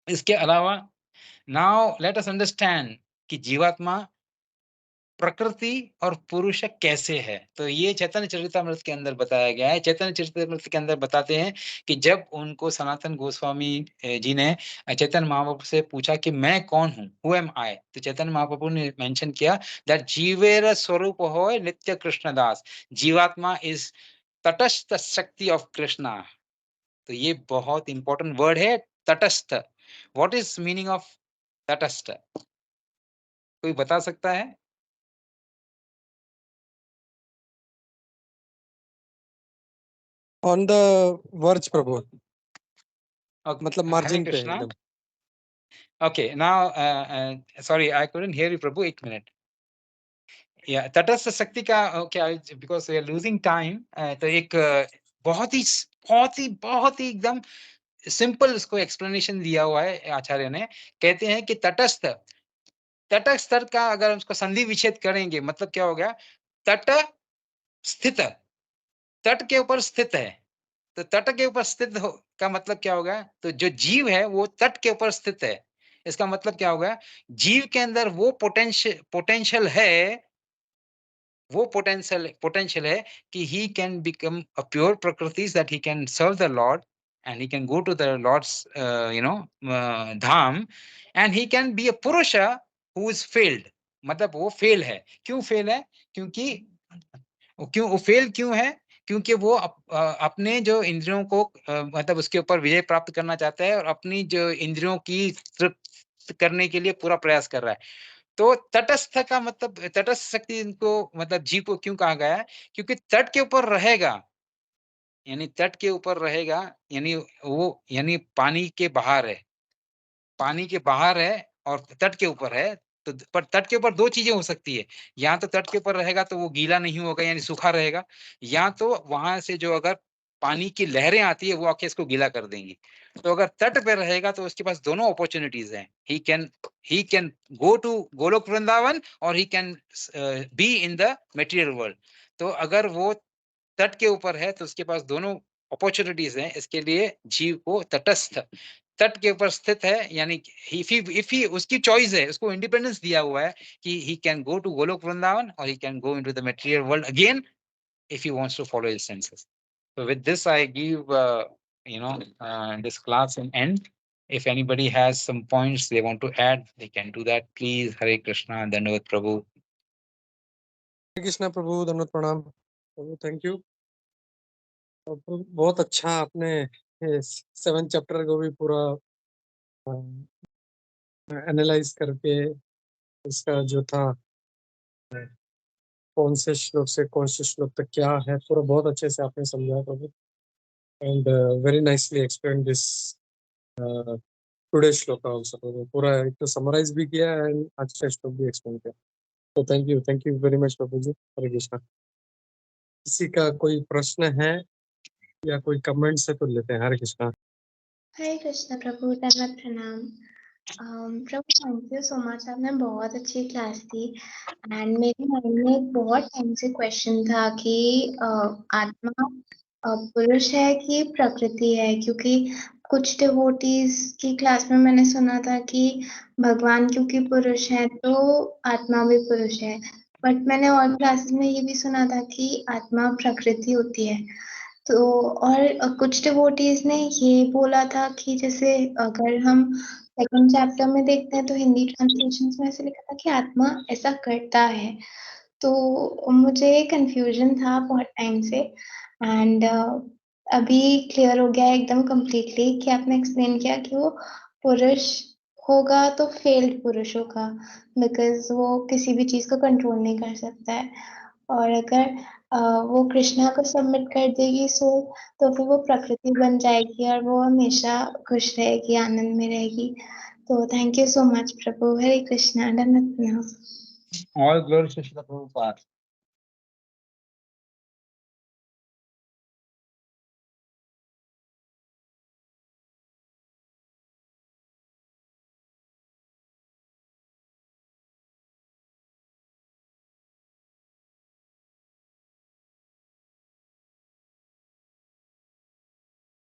इसके अलावा नाउ लेट अस अंडरस्टैंड कि जीवात्मा प्रकृति और पुरुष कैसे है। तो ये चैतन्य चरितामृत के अंदर बताया गया है। चैतन्य चरितामृत के अंदर बताते हैं कि जब उनको सनातन गोस्वामी जी ने चैतन्य महाप्रभु से पूछा कि मैं कौन हूँ, हु एम आई, तो चैतन्य महाप्रभु ने मेंशन किया दैट जीवेर स्वरूप होय नित्य कृष्ण दास, जीवात्मा इज तटस्थ शक्ति ऑफ कृष्णा। तो ये बहुत इंपॉर्टेंट वर्ड है, तटस्थ। व्हाट इज मीनिंग ऑफ तटस्थ? कोई बता सकता है? On the verge Prabhu, Okay. मतलब Hare मार्जिन पे Krishna. एकदम। Okay, now, sorry, I couldn't hear you, Prabhu. एक minute. Yeah, तटस्थ शक्ति का क्या, because we are losing time. तो एक बहुत ही एकदम सिंपल इसको एक्सप्लेनेशन दिया हुआ है आचार्य ने। कहते हैं कि तटस्थ का अगर उसको संधि विच्छेद करेंगे मतलब क्या हो गया? तट स्थित, तट के ऊपर स्थित है। तो तट के ऊपर स्थित हो का मतलब क्या होगा? तो जो जीव है वो तट के ऊपर स्थित है। इसका मतलब क्या होगा? जीव के अंदर वो पोटेंशियल है, वो पोटेंशियल है कि he can become a pure prakriti, that he can serve the lord and he can go to the lord's dham, and he can be a purusha who is failed. मतलब वो फेल है। क्यों फेल है? क्योंकि वो फेल क्यों है? क्योंकि वो अपने जो इंद्रियों को मतलब उसके ऊपर विजय प्राप्त करना चाहता है और अपनी जो इंद्रियों की तृप्त करने के लिए पूरा प्रयास कर रहा है। तो तटस्थ का मतलब, तटस्थ शक्ति इनको मतलब जीव को क्यों कहा गया है? क्योंकि तट के ऊपर रहेगा, यानी तट के ऊपर रहेगा, यानी वो यानी पानी के बाहर है। पानी के बाहर है और तट के ऊपर है। तो पर तट के ऊपर 2 चीज़ें हो सकती है। या तो तट के ऊपर रहेगा तो वो गीला नहीं होगा यानी सूखा रहेगा, या तो वहाँ से जो अगर पानी की लहरें आती है वो आके इसको गीला कर देंगी। तो अगर तट पे रहेगा तो उसके पास दोनों अपॉर्च्युनिटीज़ हैं। He can go to Goloka Vrindavan or he can be in the material world. तो अगर वो तट के ऊपर है तो उसके पास दोनों अपॉर्चुनिटीज हैं। इसके लिए जीव को तटस्थ, तट के ऊपर स्थित है, यानी इफ ही उसकी चॉइस है, उसको इंडिपेंडेंस दिया हुआ है कि he can go to Goloka Vrindavan or he can go into the material world again if he wants to follow his senses. So with this I give this class an end. If anybody has some points they want to add they can do that. Please. Hare Krishna. Dandavat Prabhu. हरे कृष्णा प्रभु, धन्यवाद, प्रणाम प्रभु, thank you. बहुत अच्छा आपने 7 chapter को भी पूरा analyse करके इसका जो था कौन से श्लोक से कौन से श्लोक तक क्या है पूरा बहुत अच्छे से आपने समझाया प्रभु। And very nicely explain this today shlok also प्रभु। पूरा एक तो समराइज भी किया एंड आज का श्लोक भी एक्सप्लेन किया। तो थैंक यू वेरी मच प्रभु जी। हरे कृष्णा। किसी का कोई प्रश्न है या कोई कमेंट्स है तो लेते हैं। हरे कृष्णा। हरे कृष्ण प्रभु, धन्यवाद, प्रणाम। प्रभु थैंक यू सो मच, आपने बहुत अच्छी क्लास दी। एंड मेरे माइंड में एक बहुत टाइम से क्वेश्चन था कि आत्मा पुरुष है कि प्रकृति है, क्योंकि कुछ डिवोटीज की क्लास में मैंने सुना था कि भगवान क्योंकि पुरुष है तो आत्मा भी पुरुष है। बट मैंने और क्लासेस में ये भी सुना था कि आत्मा प्रकृति होती है। तो और कुछ डिवोटीज ने ये बोला था कि जैसे अगर हम सेकंड चैप्टर में देखते हैं तो हिंदी ट्रांसलेशन में ऐसे लिखा था कि आत्मा ऐसा करता है। तो मुझे कंफ्यूजन था बहुत टाइम से एंड अभी क्लियर हो गया एकदम कंप्लीटली कि आपने एक्सप्लेन किया कि वो पुरुष होगा तो फेल्ड पुरुष होगा बिकॉज वो किसी भी चीज को कंट्रोल नहीं कर सकता है और अगर वो कृष्णा को सबमिट कर देगी सोल तो फिर वो प्रकृति बन जाएगी और वो हमेशा खुश रहेगी आनंद में रहेगी। तो थैंक यू सो मच प्रभु। हरे कृष्णा। दंडवत प्रणाम। All glories to Srila Prabhupada.